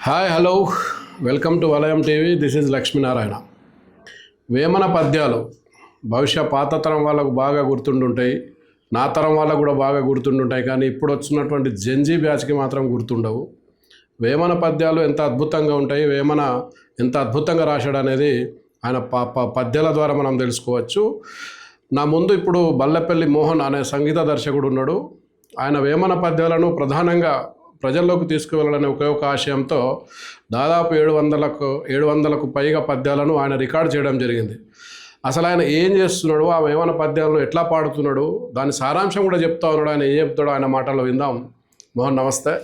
Hi hello welcome to వలయం TV. This is Lakshminarayana. Vemana పద్యాలు బహుశా పాత తరం వాళ్ళకు బాగా గుర్తుండుంటాయి, నా తరం వాళ్ళకు కూడా బాగా గుర్తుండుంటాయి, కానీ ఇప్పుడు వచ్చినటువంటి జెన్జీ బ్యాచ్కి మాత్రం గుర్తుండవు. వేమన పద్యాలు ఎంత అద్భుతంగా ఉంటాయి, వేమన ఎంత అద్భుతంగా రాశాడు అనేది ఆయన పద్యాల ద్వారా మనం తెలుసుకోవచ్చు. నా ముందు ఇప్పుడు బల్లెపల్లి మోహన్ అనే సంగీత దర్శకుడు ఉన్నాడు. ఆయన వేమన పద్యాలను ప్రధానంగా ప్రజల్లోకి తీసుకువెళ్ళాలనే ఒక ఆశయంతో దాదాపు 700కు పైగా పద్యాలను ఆయన రికార్డ్ చేయడం జరిగింది. అసలు ఆయన ఏం చేస్తున్నాడు, ఆ వేమన పద్యాలను ఎట్లా పాడుతున్నాడు, దాని సారాంశం కూడా చెప్తా ఉన్నాడు. ఆయన ఏం చెప్తాడో ఆయన మాటల్లో విందాం. మోహన్ నమస్తే.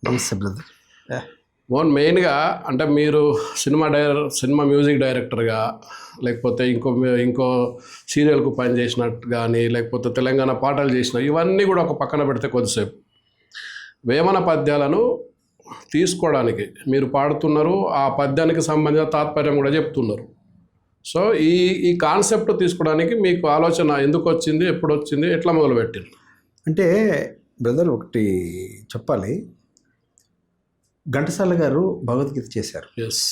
నమస్తే బ్రదర్. మోహన్, మెయిన్గా అంటే మీరు సినిమా మ్యూజిక్ డైరెక్టర్గా, లేకపోతే ఇంకో సీరియల్కు పని చేసినట్టు కానీ, లేకపోతే తెలంగాణ పాటలు చేసిన, ఇవన్నీ కూడా ఒక పక్కన పెడితే కొద్దిసేపు వేమన పద్యాలను తీసుకోవడానికి మీరు పాడుతున్నారు, ఆ పద్యానికి సంబంధించిన తాత్పర్యం కూడా చెప్తున్నారు. సో ఈ కాన్సెప్ట్ తీసుకోవడానికి మీకు ఆలోచన ఎందుకు వచ్చింది, ఎప్పుడు వచ్చింది, ఎట్లా మొదలుపెట్టింది? అంటే బ్రదర్ ఒకటి చెప్పాలి, ఘంటసాల గారు భగవద్గీత చేశారు. ఎస్.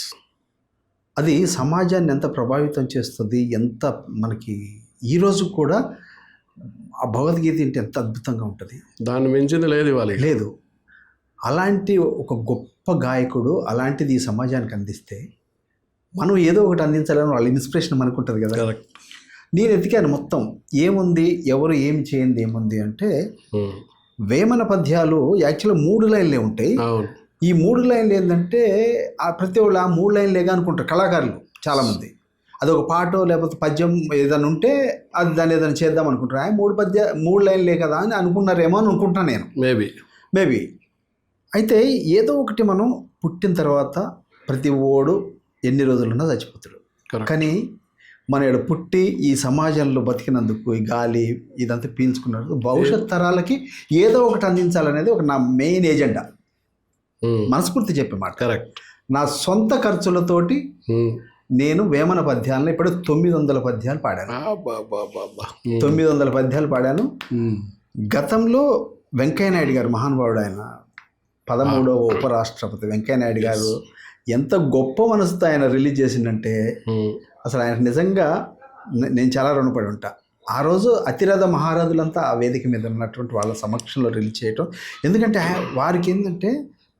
అది సమాజాన్ని ఎంత ప్రభావితం చేస్తుంది, ఎంత మనకి ఈరోజు కూడా ఆ భగవద్గీత అంటే ఎంత అద్భుతంగా ఉంటుంది, దాన్ని మించింది లేదు ఇవాళ. లేదు. అలాంటి ఒక గొప్ప గాయకుడు అలాంటిది ఈ సమాజానికి అందిస్తే మనం ఏదో ఒకటి అందించాలని వాళ్ళ ఇన్స్పిరేషన్ మనకు ఉంటుంది కదా. కరెక్ట్. నేను ఎతికాను మొత్తం ఏముంది, ఎవరు ఏం చేయండి ఏముంది అంటే, వేమన పద్యాలు యాక్చువల్గా 3 లైన్లే ఉంటాయి. ఈ 3 లైన్లు ఏంటంటే ప్రతి వాళ్ళు ఆ 3 లైన్లేగా అనుకుంటారు కళాకారులు చాలామంది. అదొక పాటో లేకపోతే పద్యం ఏదైనా ఉంటే అది దాన్ని ఏదైనా చేద్దాం అనుకుంటారు. 3 లైన్లే కదా అని అనుకున్నారేమో అని అనుకుంటాను నేను. మేబీ అయితే ఏదో ఒకటి మనం పుట్టిన తర్వాత ప్రతి ఓడు ఎన్ని రోజులున్నా చచ్చిపోతాడు. కానీ మన ఇక్కడ పుట్టి ఈ సమాజంలో బతికినందుకు ఈ గాలి ఇదంతా పీల్చుకున్నందుకు భవిష్యత్ తరాలకి ఏదో ఒకటి అందించాలనేది ఒక నా మెయిన్ ఎజెండా. మనస్ఫూర్తి చెప్పే మాట. కరెక్ట్. నా సొంత ఖర్చులతోటి నేను వేమన పద్యాలను ఇప్పుడు 900 పద్యాలు పాడాను. 900 పద్యాలు పాడాను. గతంలో వెంకయ్యనాయుడు గారు, మహానుభావుడు, ఆయన 13వ ఉపరాష్ట్రపతి వెంకయ్యనాయుడు గారు ఎంత గొప్ప మనసుతో ఆయన రిలీజ్ చేసిందంటే అసలు ఆయన నిజంగా నేను చాలా రుణపడి ఉంటా. ఆ రోజు అతిరథ మహారాజులంతా ఆ వేదిక మీద ఉన్నటువంటి వాళ్ళ సమక్షంలో రిలీజ్ చేయటం. ఎందుకంటే వారికి ఏంటంటే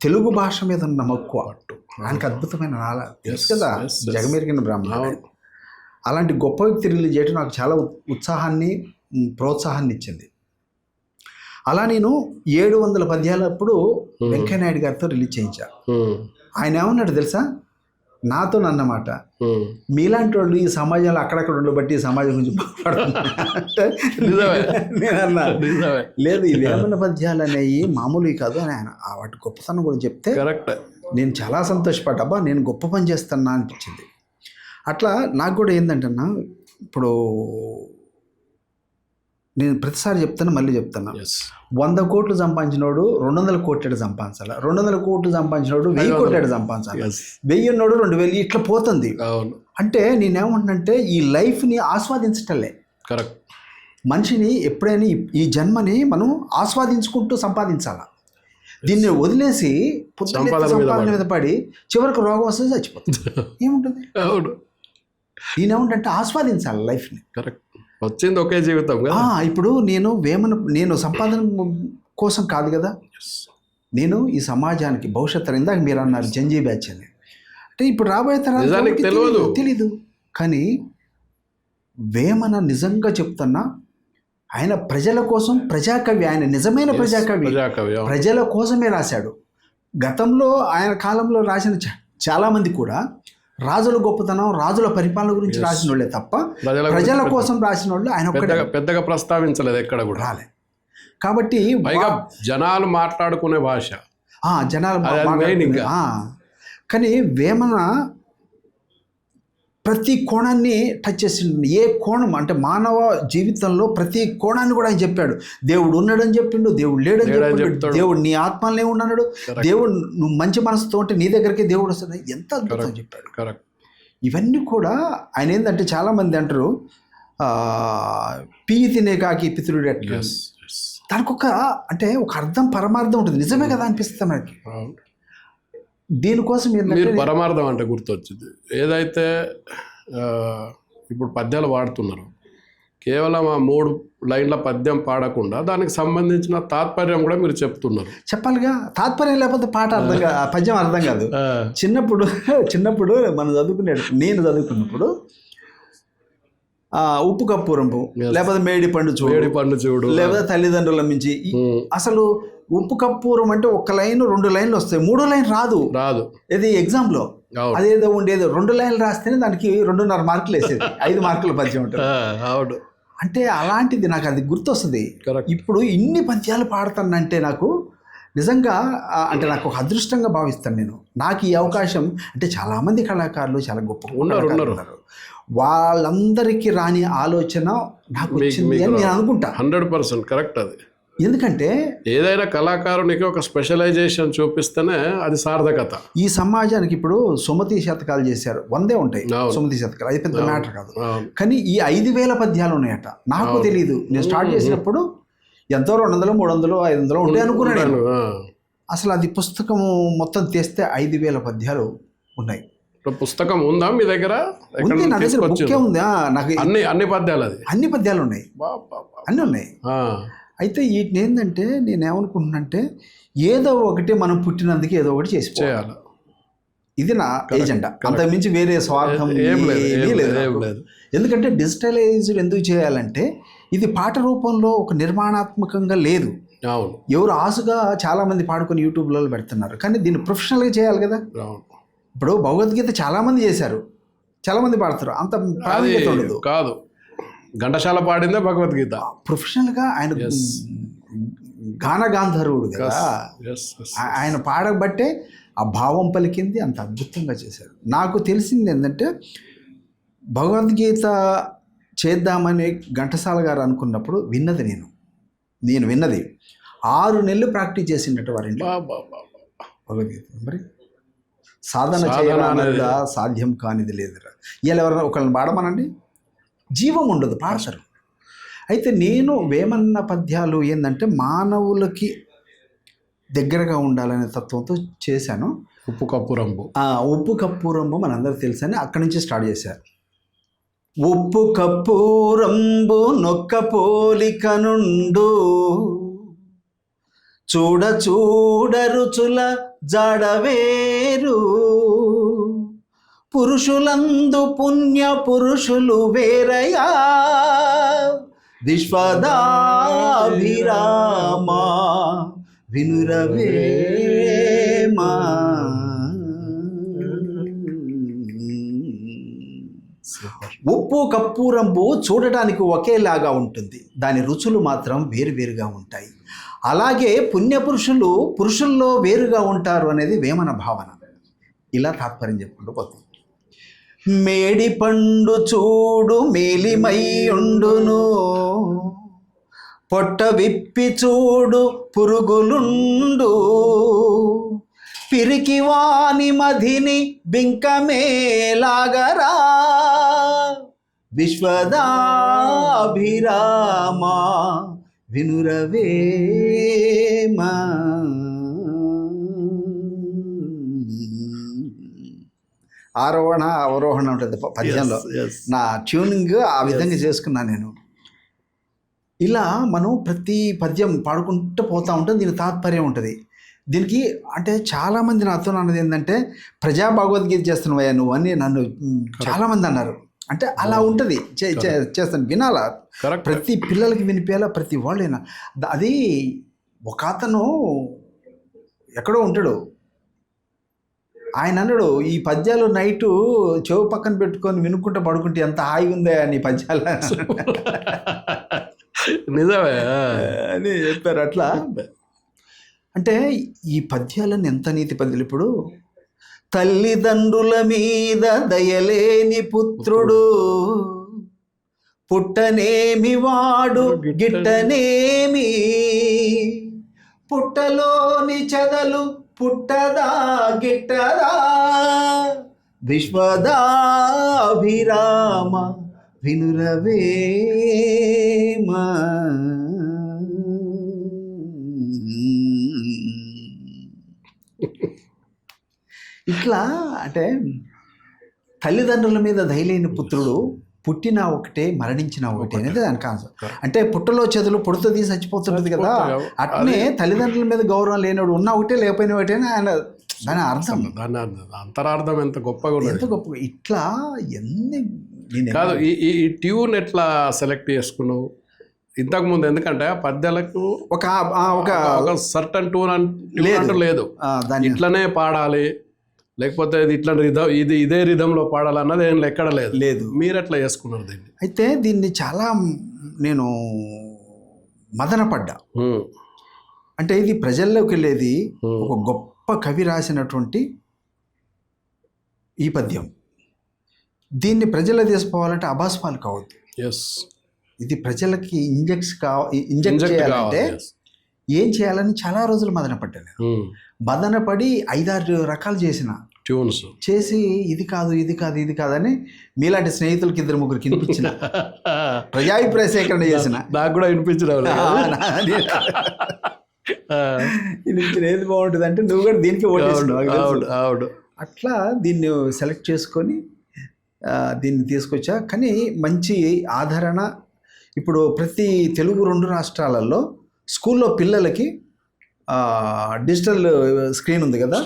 తెలుగు భాష మీద ఉన్న మక్కువ, ఆయనకి అద్భుతమైన తెలుసు కదా, జగమెరిగిన బ్రాహ్మణ. అలాంటి గొప్ప వ్యక్తి రిలీజ్ చేయడం నాకు చాలా ఉత్సాహాన్ని, ప్రోత్సాహాన్ని ఇచ్చింది. అలా నేను 700 పద్యాలప్పుడు వెంకయ్యనాయుడు గారితో రిలీజ్ చేయించా. ఆయన ఏమన్నాడు తెలుసా, నాతో అన్నమాట, మీలాంటి వాళ్ళు ఈ సమాజంలో అక్కడక్కడ ఉండబట్టి ఈ సమాజం గురించి నేను అన్నా, లేదు ఈ వేమన పద్యాలు అనేవి మామూలువి కాదు అని ఆయన వాటి గొప్పతనం కూడా చెప్తే నేను చాలా సంతోషపడ్డా. అబ్బా నేను గొప్ప పని చేస్తున్నా అనిపించింది. అట్లా నాకు కూడా ఏంటంటన్నా, ఇప్పుడు నేను ప్రతిసారి చెప్తాను, మళ్ళీ చెప్తున్నా, 100 కోట్లు సంపాదించినోడు 200 కోట్లు సంపాదించాలి, 200 కోట్లు సంపాదించినోడు 1000 కోట్లు సంపాదించాలి, 1000 ఉన్నోడు 2000, ఇట్లా పోతుంది. అంటే నేనేమంటున్నంటే ఈ లైఫ్ని ఆస్వాదించటలే. కరెక్ట్. మనిషిని ఎప్పుడైనా ఈ జన్మని మనం ఆస్వాదించుకుంటూ సంపాదించాలి. దీన్ని వదిలేసి సంపాదన మీద పడి చివరికి రోగం వస్తే చచ్చిపోతుంది. ఏముంటుంది? నేనేమంటే ఆస్వాదించాలి లైఫ్ని. కరెక్ట్. వచ్చింది ఒకే జీవితం. ఇప్పుడు నేను సంపాదన కోసం కాదు కదా, నేను ఈ సమాజానికి భవిష్యత్తు. ఇందాక మీరు అన్నారు జంజీ బ్యాచ్ అని, అంటే ఇప్పుడు రాబోయే తరాలు తెలీదు. కానీ వేమన నిజంగా చెప్తున్నా, ఆయన ప్రజల కోసం ప్రజాకవి, ఆయన నిజమైన ప్రజాకవి, ప్రజల కోసమే రాశాడు. గతంలో ఆయన కాలంలో రాసిన చాలామంది కూడా రాజుల గొప్పతనం, రాజుల పరిపాలన గురించి రాసిన వాళ్ళే తప్ప ప్రజల కోసం రాసిన వాళ్ళు ఆయన పెద్దగా ప్రస్తావించలేదు, ఎక్కడ కూడా రాలే. కాబట్టి జనాలు మాట్లాడుకునే భాష, కానీ వేమన ప్రతి కోణాన్ని టచ్ చేసిండు. ఏ కోణం అంటే మానవ జీవితంలో ప్రతి కోణాన్ని కూడా ఆయన చెప్పాడు. దేవుడు ఉన్నాడని చెప్పిండు, దేవుడు లేడని చెప్పిండు, దేవుడు నీ ఆత్మలనే ఉన్నాడు, దేవుడు నువ్వు మంచి మనసుతో ఉంటే నీ దగ్గరికి దేవుడు వస్తుంది, ఎంత అద్భుతం చెప్పాడు. ఇవన్నీ కూడా ఆయన ఏంటంటే చాలామంది అంటారు పీ తినే కాకి పితృడు అట్లా. దానికి ఒక అర్థం పరమార్థం ఉంటుంది. నిజమే కదా అనిపిస్తుంది మనకి. దీనికోసం ఏంటంటే మీరు పరమార్థం అంటే గుర్తొచ్చింది. ఏదైతే ఇప్పుడు పద్యాలు వాడుతున్నారు, కేవలం ఆ 3 లైన్ల పద్యం పాడకుండా దానికి సంబంధించిన తాత్పర్యం కూడా మీరు చెప్తున్నారు. చెప్పాలిగా, తాత్పర్యం లేకపోతే పాట అర్థం కాదు, పద్యం అర్థం కాదు. చిన్నప్పుడు మనం నేను చదువుకున్నప్పుడు ఉప్పు కప్పురంపు, లేకపోతే మేడి పండు చూడు, లేకపోతే తల్లిదండ్రుల మించి, అసలు ఉప్పు కప్పూరం అంటే 1 లైన్ 2 లైన్లు వస్తాయి, 3వ లైన్ రాదు. ఇది ఎగ్జామ్లో అదేదో ఉండేది, 2 లైన్లు రాస్తేనే దానికి 2.5 మార్కులు వేసేది, 5 మార్కుల పద్యం ఉంటుంది. అంటే అలాంటిది నాకు అది గుర్తొస్తుంది. ఇప్పుడు ఇన్ని పద్యాలు పాడతానంటే నాకు నిజంగా అంటే నాకు ఒక అదృష్టంగా భావిస్తాను నేను. నాకు ఈ అవకాశం అంటే చాలామంది కళాకారులు చాలా గొప్ప ఉన్నారు, వాళ్ళందరికీ రాని ఆలోచన నాకు వచ్చింది అని నేను అనుకుంటా. 100% కరెక్ట్. అది ఎందుకంటే ఏదైనా కళాకారునికి ఒక స్పెషలైజేషన్ చూపిస్తేనే అది సార్థకత. ఈ సమాజానికి ఇప్పుడు సుమతి శతకాలు చేశారు, 100 ఉంటాయి సుమతి శతకాలు, అది పెద్ద మ్యాటర్ కాదు. కానీ ఈ 5,000 పద్యాలు ఉన్నాయట, నాకు తెలియదు. నేను స్టార్ట్ చేసినప్పుడు ఎంతో 200, 300, 500 ఉంటాయి అనుకున్నాను. అసలు అది పుస్తకం మొత్తం తీస్తే 5,000 పద్యాలు ఉన్నాయి. పుస్తకం ఉందా మీ దగ్గర? ఉంది, నా దగ్గర బుక్కే ఉంది. నాకు అన్ని పద్యాలు, అది అన్ని పద్యాలు ఉన్నాయి, అన్నీ ఉన్నాయి. అయితే వీటిని ఏంటంటే నేను ఏమనుకుంటున్నానంటే ఏదో ఒకటి మనం పుట్టినందుకు ఏదో ఒకటి చేయాలి. ఇది నా ఏజెండా, అంతకుమించి వేరే స్వార్థం లేదు. ఎందుకంటే డిజిటలైజ్డ్ ఎందుకు చేయాలంటే ఇది పాట రూపంలో ఒక నిర్మాణాత్మకంగా లేదు. ఎవరు ఆశగా చాలామంది పాడుకొని యూట్యూబ్లలో పెడుతున్నారు, కానీ దీన్ని ప్రొఫెషనల్గా చేయాలి కదా. ఇప్పుడు భగవద్గీత చాలామంది చేశారు, చాలామంది పాడతారు, అంత ప్రాధాన్యత ఉండదు. కాదు, ఘంటసాల పాడిందే భగవద్గీత. ప్రొఫెషనల్గా ఆయన గానగాంధర్వుడు కదా, ఆయన పాడబట్టే ఆ భావం పలికింది, అంత అద్భుతంగా చేశారు. నాకు తెలిసింది ఏంటంటే భగవద్గీత చేద్దామని ఘంటసాల గారు అనుకున్నప్పుడు నేను విన్నది 6 నెలలు ప్రాక్టీస్ చేసినట్టు వారింటి భగవద్గీత. మరి సాధన చేయాలన్నదా సాధ్యం కానిది లేదురా. ఇలా ఎవరైనా ఒకళ్ళని పాడమనండి, జీవం ఉండదు, పాడతారు. అయితే నేను వేమన్న పద్యాలు ఏంటంటే మానవులకి దగ్గరగా ఉండాలనే తత్వంతో చేశాను. ఉప్పు కప్పురంబు మనందరూ తెలుసని అక్కడి నుంచి స్టార్ట్ చేశారు. ఉప్పు కప్పురంబు నొక్క పోలిక నుండు, చూడ రుచుల జాడవేరు, పురుషులందు పుణ్య పురుషులు వేరయా, విశ్వదాభిరామా వినురవేమా. ఉప్పు కప్పూరంబు చూడటానికి ఒకేలాగా ఉంటుంది, దాని రుచులు మాత్రం వేరువేరుగా ఉంటాయి. అలాగే పుణ్యపురుషులు పురుషుల్లో వేరుగా ఉంటారు అనేది వేమన భావన. ఇలా తాత్పర్యం చెప్పుకుంటూ పోతుంది. మేడి పండు చూడు మేలిమై ఉండును, పొట్ట విప్పి చూడు పురుగులుండు, పిరికి వాని మధిని బింకమేలాగరా, విశ్వదాభిరామా వినురవేమా. ఆరోహణ అవరోహణ ఉంటుంది పద్యంలో. నా ట్యూనింగ్ ఆ విధంగా చేసుకున్నాను నేను. ఇలా మనం ప్రతి పద్యం పాడుకుంటూ పోతూ ఉంటే దీని తాత్పర్యం ఉంటుంది. దీనికి అంటే చాలామంది నాతో అన్నది ఏంటంటే ప్రజా భగవద్గీత చేస్తున్నావయ్యా నువ్వు అని నన్ను చాలామంది అన్నారు. అంటే అలా ఉంటుంది, చేస్తాను, వినాలా, ప్రతి పిల్లలకి వినిపించాలా, ప్రతి వాళ్ళైనా. అది ఒక అతను ఎక్కడో ఉంటాడు, ఆయన అన్నాడు ఈ పద్యాలు నైటు చెవు పక్కన పెట్టుకొని వినుకుంటూ పడుకుంటే ఎంత హాయిగా ఉందా నీ పద్యాలు నిజమే అని చెప్పారు. అట్లా అంటే ఈ పద్యాలన్నీ ఎంత నీతి పద్యాలు. ఇప్పుడు తల్లిదండ్రుల మీద దయలేని పుత్రుడు, పుట్టనేమి వాడు గిట్టనేమి, పుట్టలోని చెదలు పుట్టదా గిట్టదా, విశ్వదాభిరామ వినురవేమా. ఇట్లా అంటే తల్లిదండ్రుల మీద దయలేని పుత్రుడు పుట్టిన ఒకటే మరణించిన ఒకటే అనేది దాని కాన్సెప్ట్. అంటే పుట్టలో చెదులు పుడుతుంది చచ్చిపోతుంటుంది కదా, అట్నే తల్లిదండ్రుల మీద గౌరవం లేనివాడు ఉన్న ఒకటే లేకపోయిన ఒకటే ఆయన దాని అర్థం. దాని అంతరార్థం ఎంత గొప్పగా ఎంత గొప్ప. ఇట్లా ఎన్ని కాదు. ఈ ట్యూన్ ఎట్లా సెలెక్ట్ చేసుకున్నావు ఇంతకుముందు? ఎందుకంటే ఆ పద్యాలకు ఒక సర్టన్ ట్యూన్ అంటూ లేదు, ఇట్లనే పాడాలి లేకపోతే ఇది ఇట్లా రిధం ఇదే రిధంలో పాడాలన్నది ఏం ఎక్కడ లేదు. మీరు ఎట్లా చేసుకున్నారు దీన్ని? అయితే దీన్ని చాలా నేను మదన పడ్డా. అంటే ఇది ప్రజల్లోకి వెళ్ళేది ఒక గొప్ప కవి రాసినటువంటి ఈ పద్యం. దీన్ని ప్రజల్లో తీసుకోవాలంటే అబాస్పాలు కావద్దు. ఇది ప్రజలకి ఇంజెక్ట్ చేయాలంటే ఏం చేయాలని చాలా రోజులు మదనపడ్డాను. మదనపడి 5-6 రకాలు చేసిన ట్యూన్స్ చేసి ఇది కాదు ఇది కాదు ఇది కాదని మీలాంటి స్నేహితులకి 2-3 వినిపించిన ప్రజాభిప్రాయ సేకరణ చేసిన. నాకు కూడా వినిపించిన ఏది బాగుంటుంది అంటే నువ్వు కూడా దీనికి ఓటేస్తున్నావు. అట్లా దీన్ని సెలెక్ట్ చేసుకొని దీన్ని తీసుకొచ్చా. కానీ మంచి ఆదరణ. ఇప్పుడు ప్రతి తెలుగు 2 రాష్ట్రాలలో స్కూల్లో పిల్లలకి డిజిటల్ స్క్రీన్ ఉంది కదా,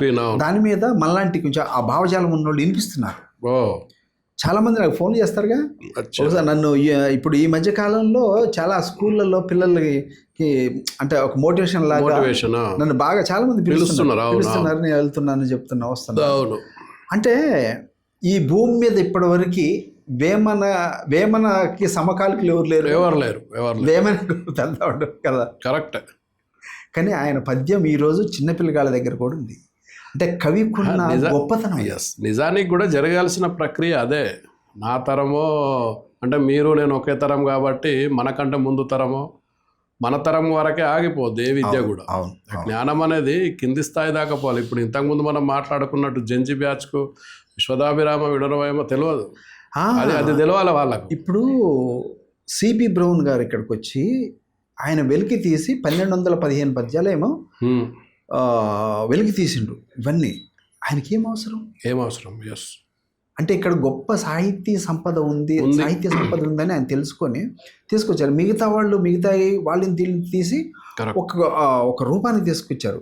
దాని మీద మనలాంటి కొంచెం ఆ భావజాలం ఉన్న వాళ్ళు వినిపిస్తున్నారు. చాలా మంది నాకు ఫోన్ చేస్తారుగా. నన్ను ఇప్పుడు ఈ మధ్య కాలంలో చాలా స్కూళ్ళల్లో పిల్లలకి అంటే ఒక మోటివేషన్ లాగా నన్ను బాగా చాలా మంది పిలుస్తున్నారు. నేను వెళ్తున్నాను చెప్తున్నా వస్తున్నాను. అంటే ఈ భూమి మీద ఇప్పటి వరకు వేమనకి సమకాలికులు ఎవరు లేరు. వేమన కదా, కరెక్ట్. కానీ ఆయన పద్యం ఈరోజు చిన్నపిల్లగాళ్ళ దగ్గర కూడా ఉంది. అంటే కవికున్న గొప్పతనం. నిజానికి కూడా జరగాల్సిన ప్రక్రియ అదే. నా తరమో అంటే మీరు నేను ఒకే తరం కాబట్టి మనకంటే ముందు తరమో మన తరం వరకే ఆగిపోద్ది ఏ విద్య కూడా. జ్ఞానం అనేది కింది స్థాయి దాకా పోవాలి. ఇప్పుడు ఇంతకుముందు మనం మాట్లాడుకున్నట్టు జంజి బ్యాచ్కు విశ్వదాభిరామ విడరవేమో తెలియదు, అది తెలవాలి వాళ్ళకు. ఇప్పుడు సిపి బ్రౌన్ గారు ఇక్కడికి వచ్చి ఆయన వెలికి తీసి 1215 పద్యాలేమో వెలికి తీసిండు. ఇవన్నీ ఆయనకి ఏం అవసరం. ఎస్, అంటే ఇక్కడ గొప్ప సాహిత్య సంపద ఉంది ఉందని ఆయన తెలుసుకొని తీసుకొచ్చారు. మిగతా వాళ్ళని తీసి ఒక రూపాన్ని తీసుకొచ్చారు.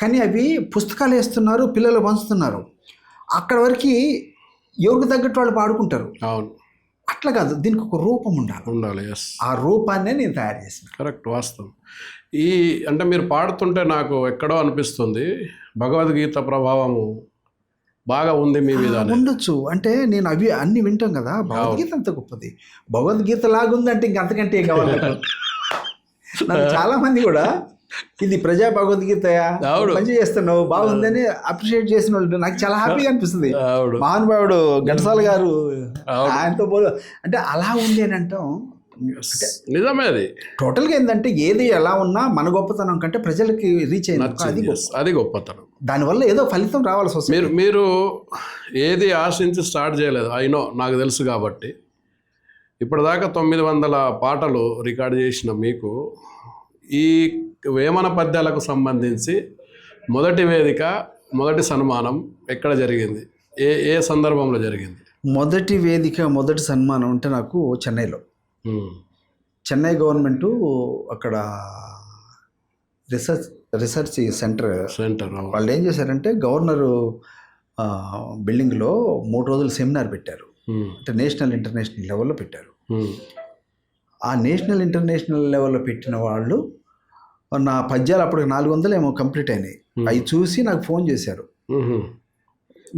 కానీ అవి పుస్తకాలు వేస్తున్నారు, పిల్లలు పంచుతున్నారు. అక్కడ వరకు ఎవరికి తగ్గట్టు వాళ్ళు పాడుకుంటారు. అవును, అట్లా కాదు, దీనికి ఒక రూపం ఉండాలి. ఆ రూపాన్నే నేను తయారు చేసిన. కరెక్ట్, వాస్తవం. అంటే మీరు పాడుతుంటే నాకు ఎక్కడో అనిపిస్తుంది భగవద్గీత ప్రభావము బాగా ఉంది మీ మీద. ఉండొచ్చు, అంటే నేను అవి అన్ని వింటాం కదా. భగవద్గీత అంత గొప్పది, భగవద్గీత లాగుందంటే ఇంకంతకంటే కావాలి. నాకు చాలా మంది కూడా ఇది ప్రజా భగవద్గీతయా మంచి చేస్తున్నావు బాగుందని అప్రిషియేట్ చేసిన వాళ్ళు నాకు చాలా హ్యాపీగా అనిపిస్తుంది. మహానుభావుడు ఘంటసాల గారు ఆయనతో అంటే అలా ఉంది అని అంటాం. నిజమే. అది టోటల్గా ఏంటంటే ఏది ఎలా ఉన్నా మన గొప్పతనం కంటే ప్రజలకి రీచ్ అయింది, అది గొప్పతనం. దానివల్ల ఏదో ఫలితం రావాల్సి వస్తుంది. మీరు ఏది ఆశించి స్టార్ట్ చేయలేదు. నాకు తెలుసు కాబట్టి. ఇప్పటిదాకా 900 పాటలు రికార్డ్ చేసిన మీకు ఈ వేమన పద్యాలకు సంబంధించి మొదటి వేదిక, మొదటి సన్మానం ఎక్కడ జరిగింది? ఏ సందర్భంలో జరిగింది? మొదటి వేదిక, మొదటి సన్మానం అంటే నాకు చెన్నైలో. చెన్నై గవర్నమెంటు అక్కడ రీసెర్చ్ సెంటర్ వాళ్ళు ఏం చేశారంటే గవర్నరు బిల్డింగ్లో 3 రోజులు సెమినార్ పెట్టారు. అంటే నేషనల్ ఇంటర్నేషనల్ లెవెల్లో పెట్టారు. ఆ నేషనల్ ఇంటర్నేషనల్ లెవెల్లో పెట్టిన వాళ్ళు నా పద్యాలు అప్పుడు 400 ఏమో కంప్లీట్ అయినాయి. అవి చూసి నాకు ఫోన్ చేశారు.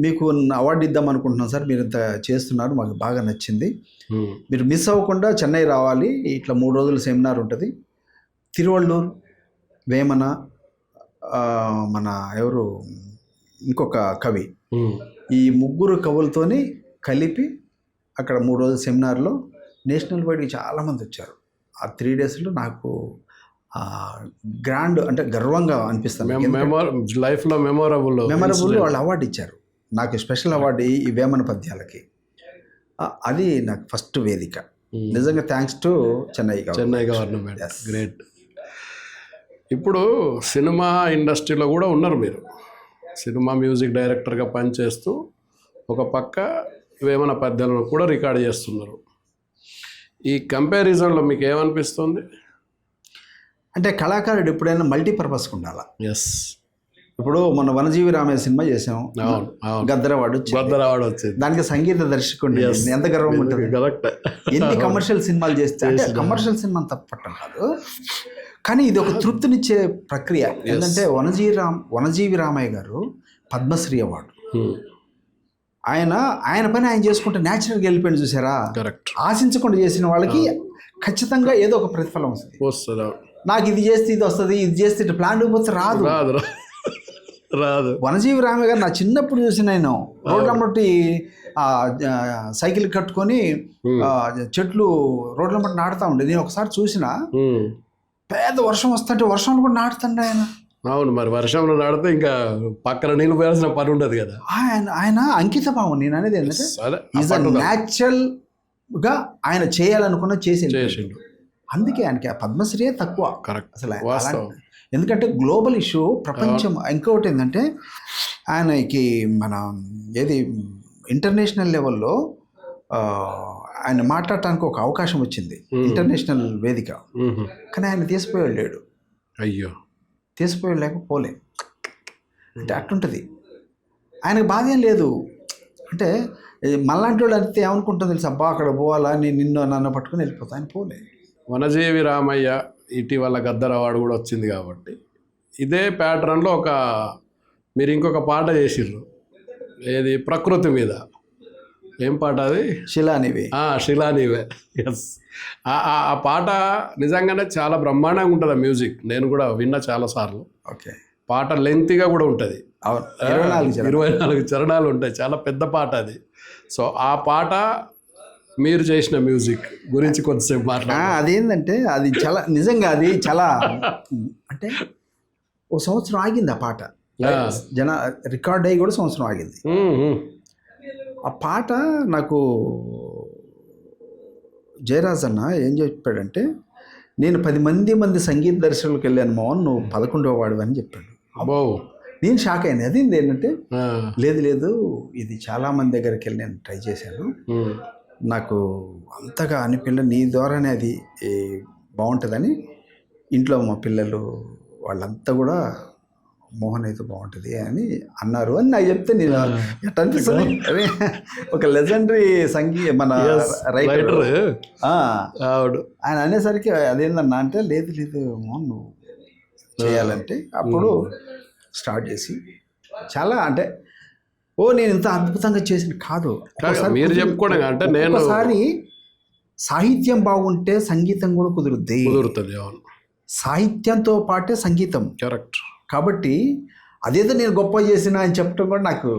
మీకు అవార్డు ఇద్దాం అనుకుంటున్నాం సార్, మీరు ఇంత చేస్తున్నారు, మాకు బాగా నచ్చింది, మీరు మిస్ అవ్వకుండా చెన్నై రావాలి, ఇట్లా 3 రోజుల సెమినార్ ఉంటుంది. తిరువళ్ళూరు, వేమన, మన ఎవరు ఇంకొక కవి, ఈ 3 కవులతోని కలిపి అక్కడ 3 రోజుల సెమినార్లో నేషనల్ వైడ్కి చాలామంది వచ్చారు. ఆ 3 డేస్లో నాకు గ్రాండ్ అంటే గర్వంగా అనిపిస్తుంది. లైఫ్లో మెమొరబుల్ వాళ్ళు అవార్డు ఇచ్చారు నాకు, స్పెషల్ అవార్డు ఈ వేమన పద్యాలకి. అది నాకు ఫస్ట్ వేదిక. నిజంగా thanks to Chennai government. Great. ఇప్పుడు సినిమా ఇండస్ట్రీలో కూడా ఉన్నారు మీరు. సినిమా మ్యూజిక్ డైరెక్టర్గా పనిచేస్తూ ఒక పక్క వేమన పద్యాలను కూడా రికార్డ్ చేస్తున్నారు. ఈ కంపారిజన్లో మీకు ఏమనిపిస్తుంది? అంటే కళాకారుడు ఎప్పుడైనా మల్టీపర్పస్కి ఉండాలా. ఎస్, ఇప్పుడు మన వనజీవి రామయ్య సినిమా చేసాం, అవును అవును, గద్దర అవార్డు వచ్చింది. దానికి సంగీత దర్శకుడు ఎంత గర్వం ఉంటుంది. కరెక్ట్. ఎన్ని కమర్షియల్ సినిమాలు చేస్తే, అంటే కమర్షియల్ సినిమా తప్పట్టం కాదు, కానీ ఇది ఒక తృప్తినిచ్చే ప్రక్రియ. ఏంటంటే వనజీవి రామయ్య గారు పద్మశ్రీ అవార్డు, ఆయన పని ఆయన చేసుకుంటే న్యాచురల్గా వెళ్ళిపోయింది చూసారా. కరెక్ట్. ఆశించకుండా చేసిన వాళ్ళకి ఖచ్చితంగా ఏదో ఒక ప్రతిఫలం వస్తుంది. నాకు ఇది చేస్తే ఇది వస్తుంది, ఇది చేస్తే ఇట్లా ప్లాన్ పోతే రాదు. వనజీవి రామయ్య గారు నా చిన్నప్పుడు చూసి నేను రోడ్ల మట్టి సైకిల్ కట్టుకొని చెట్లు రోడ్ల మట్టి నాటుతా ఉండే. నేను ఒకసారి చూసిన పెద్ద వర్షం వస్తుంటే వర్షంలో కూడా నాటుతుండే ఆయన. అవును, మరి వర్షంలో నాడితే ఇంకా పక్కన నీళ్ళు పోయాల్సిన పని ఉండదు కదా. ఆయన అంకిత భావం. నేను అనేది ఏంటంటే ఈజ్ న్యాచురల్ గా ఆయన చేయాలనుకున్న చేసిండు. అందుకే ఆయనకి ఆ పద్మశ్రీ తక్కువ అసలు. ఎందుకంటే గ్లోబల్ ఇష్యూ, ప్రపంచం. ఇంకొకటి ఏంటంటే ఆయనకి మన ఏది ఇంటర్నేషనల్ లెవెల్లో ఆయన మాట్లాడటానికి ఒక అవకాశం వచ్చింది, ఇంటర్నేషనల్ వేదిక. కానీ ఆయన తీసిపోయాడు. అయ్యో, తీసిపోయలేకపోలే అంటే అట్టుంటుంది. ఆయనకు బాధ ఏం లేదు. అంటే మళ్ళాంటి వాళ్ళు అయితే ఏమనుకుంటుంది తెలుసు, అబ్బా అక్కడ పోవాలా, నేను నన్ను పట్టుకుని వెళ్ళిపోతా. ఆయన పోలే. వనజీవి రామయ్య ఇటీవల గద్దర అవార్డు కూడా వచ్చింది కాబట్టి ఇదే ప్యాటర్న్లో మీరు ఇంకొక పాట చేసిర్రు, ఏది ప్రకృతి మీద. ఏం పాట అది? శిలానివే. ఎస్. ఆ పాట నిజంగానే చాలా బ్రహ్మాండంగా ఉంటుంది. ఆ మ్యూజిక్ నేను కూడా విన్నా చాలాసార్లు. ఓకే. పాట లెంతీగా కూడా ఉంటుంది. 24 చరణాలు ఉంటాయి. చాలా పెద్ద పాట అది. సో ఆ పాట మీరు చేసిన మ్యూజిక్ గురించి కొంతసేపు అదేంటంటే అది చాలా నిజంగా అది చాలా అంటే ఓ సంవత్సరం ఆగింది ఆ పాట. రికార్డ్ అయ్యి కూడా సంవత్సరం ఆగింది. ఆ పాట నాకు జయరాజ్ అన్న ఏం చెప్పాడంటే, నేను 10 మంది సంగీత దర్శకులకు వెళ్ళాను మోహన్, నువ్వు 11వ వాడు అని చెప్పాడు. అబ్బో, నేను షాక్ అయింది. అది ఏంటంటే లేదు ఇది చాలా మంది దగ్గరికి వెళ్ళి నేను ట్రై చేశాను, నాకు అంతగా అనిపించలేదు, నీ ద్వారానే అది బాగుంటుందని ఇంట్లో మా పిల్లలు వాళ్ళంతా కూడా మోహన్ అయితే బాగుంటుంది అని అన్నారు అని నాకు చెప్తే నేను ఎట్లా అనిపిస్తుంది. ఒక లెజెండరీ మన రైటర్ ఆయన అనేసరికి అదేందన్నా అంటే, లేదు మోహన్ నువ్వు చేయాలంటే అప్పుడు స్టార్ట్ చేసి చాలా అంటే నేను ఇంత అద్భుతంగా చేసిన కాదు. మీరు చెప్పుకోవడం అంటే నేను ఒకసారి సాహిత్యం బాగుంటే సంగీతం కూడా కుదురుతుంది. సాహిత్యంతో పాటే సంగీతం. కరెక్ట్. కాబట్టి అదేదో నేను గొప్ప చేసిన అని చెప్పడం కూడా నాకు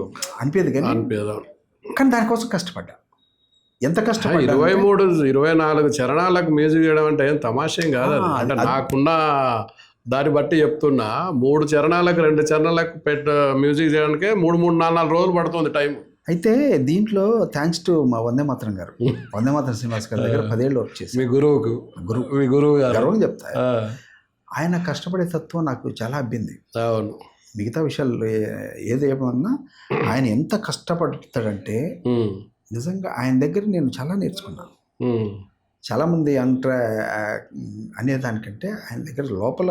అనిపించదు. కానీ దానికోసం కష్టపడ్డా. ఎంత కష్టపడ్డా, 23-24 చరణాలకు మ్యూజిక్ చేయడం అంటే ఏం తమాషేం కాదు. అంటే నాకున్న దాన్ని బట్టి చెప్తున్నా, 3 చరణాలకు 2 చరణాలకు మ్యూజిక్ చేయడానికే 3-4 రోజులు పడుతుంది టైం. అయితే దీంట్లో థ్యాంక్స్ టు మా వందే మాతరం గారు, వందే మాతరం శ్రీనివాస్ గారి దగ్గర 10 ఏళ్ళు వర్క్ చేసి, మీ గురువు గర్వం చెప్తా. ఆయన కష్టపడే తత్వం నాకు చాలా అబ్బింది. అవును. మిగతా విషయాలు ఏమన్నా ఆయన ఎంత కష్టపడతాడంటే నిజంగా ఆయన దగ్గర నేను చాలా నేర్చుకున్నాను. చాలామంది అనేదానికంటే ఆయన దగ్గర లోపల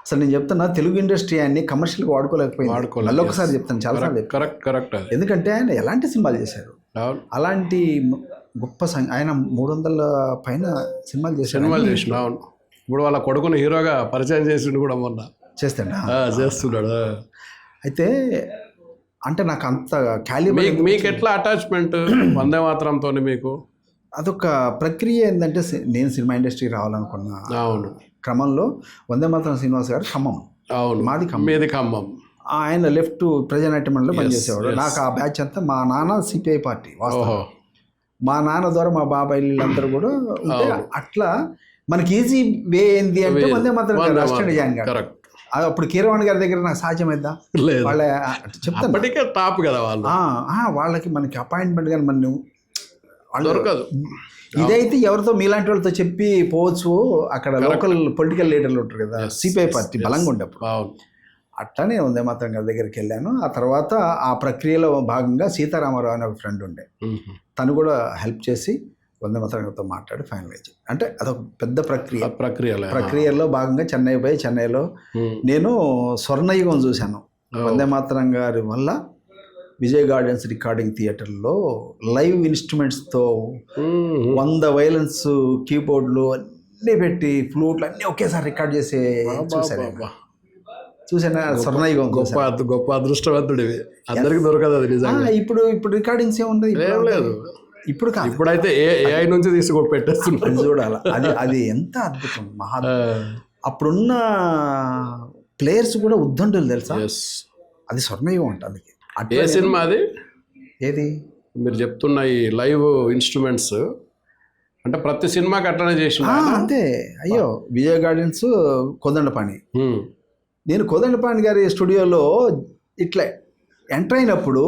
అసలు నేను చెప్తున్నా, తెలుగు ఇండస్ట్రీ ఆయన్ని కమర్షియల్గా వాడుకోలేకపోయింది. మళ్ళీ ఒకసారి చెప్తాను, చాలాసార్లు కరెక్ట్. ఎందుకంటే ఆయన ఎలాంటి సినిమాలు చేశారు, అలాంటి గొప్ప ఆయన 300 పైన సినిమాలు చేశాడు. ఇప్పుడు వాళ్ళ కొడుకుని హీరోగా పరిచయం చేసిండు కూడా, మొన్న చేస్తున్నాడు. అయితే అంటే నాకు అంత మీకు ఎట్లా అటాచ్మెంట్ వందే మాతరంతో? మీకు అదొక ప్రక్రియ. ఏంటంటే నేను సినిమా ఇండస్ట్రీకి రావాలనుకున్నా క్రమంలో వందే మాతరం శ్రీనివాస్ గారు ఖమ్మం, మాది ఖమ్మం. ఆయన లెఫ్ట్ ప్రజానాట్య మండలిలో పనిచేసేవాడు. నాకు ఆ బ్యాచ్ అంతా మా నాన్న సిపిఐ పార్టీ, వాస్తవం మా నాన్న ద్వారా మా బాబాయ్ వీళ్ళందరూ కూడా అట్లా మనకి ఈజీ వే ఏంది అంటే వందే మాతరం రాష్ట్రీయ నిజాంగా. అప్పుడు కీరవాణి గారి దగ్గర నాకు సాధ్యమైద్దా? వాళ్ళ చెప్తాను టాప్ కదా వాళ్ళు. వాళ్ళకి మనకి అపాయింట్మెంట్ కానీ మన దొరకదు. ఇదైతే ఎవరితో మీలాంటి వాళ్ళతో చెప్పి పోవచ్చు. అక్కడ లోకల్ పొలిటికల్ లీడర్లు ఉంటారు కదా, సిపిఐ పార్టీ బలంగా ఉండేప్పుడు అట్లా నేను వందే మాతరం గారి దగ్గరికి వెళ్ళాను. ఆ తర్వాత ఆ ప్రక్రియలో భాగంగా సీతారామరావు అనే ఒక ఫ్రెండ్ ఉండే, తను కూడా హెల్ప్ చేసి వందే మాతరం గారితో మాట్లాడి ఫైనలైజ్. అంటే అదొక పెద్ద ప్రక్రియలో భాగంగా చెన్నైలో నేను స్వర్ణయుగం చూశాను. వందే మాతరం గారి వల్ల విజయ్ గార్డెన్స్ రికార్డింగ్ థియేటర్లో లైవ్ ఇన్స్ట్రుమెంట్స్తో 100 వైలెన్స్ కీబోర్డ్లు అన్నీ పెట్టి ఫ్లూట్లు అన్నీ ఒకేసారి రికార్డ్ చేసే చూసాను. స్వర్ణయుగం గొప్ప అదృష్టవంతుడివి, అందరికి దొరకదు అది నిజంగా. ఇప్పుడు రికార్డింగ్స్ ఏముంది, లేదు. ఇప్పుడు కాదు, ఇప్పుడైతే AI నుంచి తీసుకొని పెట్టేస్తున్నారు. చూడాలి అది ఎంత అద్భుతం, మహా. అప్పుడున్న ప్లేయర్స్ కూడా ఉద్దండులు తెలుసా, అది స్వర్ణయుగం అంట. అందుకే ఏ సినిమా అది, ఏది మీరు చెప్తున్న ఈ లైవ్ ఇన్స్ట్రుమెంట్స్ అంటే ప్రతి సినిమాకి అట్లనే చేసిన అంతే. అయ్యో, విజయ్ గార్డెన్స్ కోదండపాణి, నేను కోదండపాణి గారి స్టూడియోలో ఇట్లా ఎంటర్ అయినప్పుడు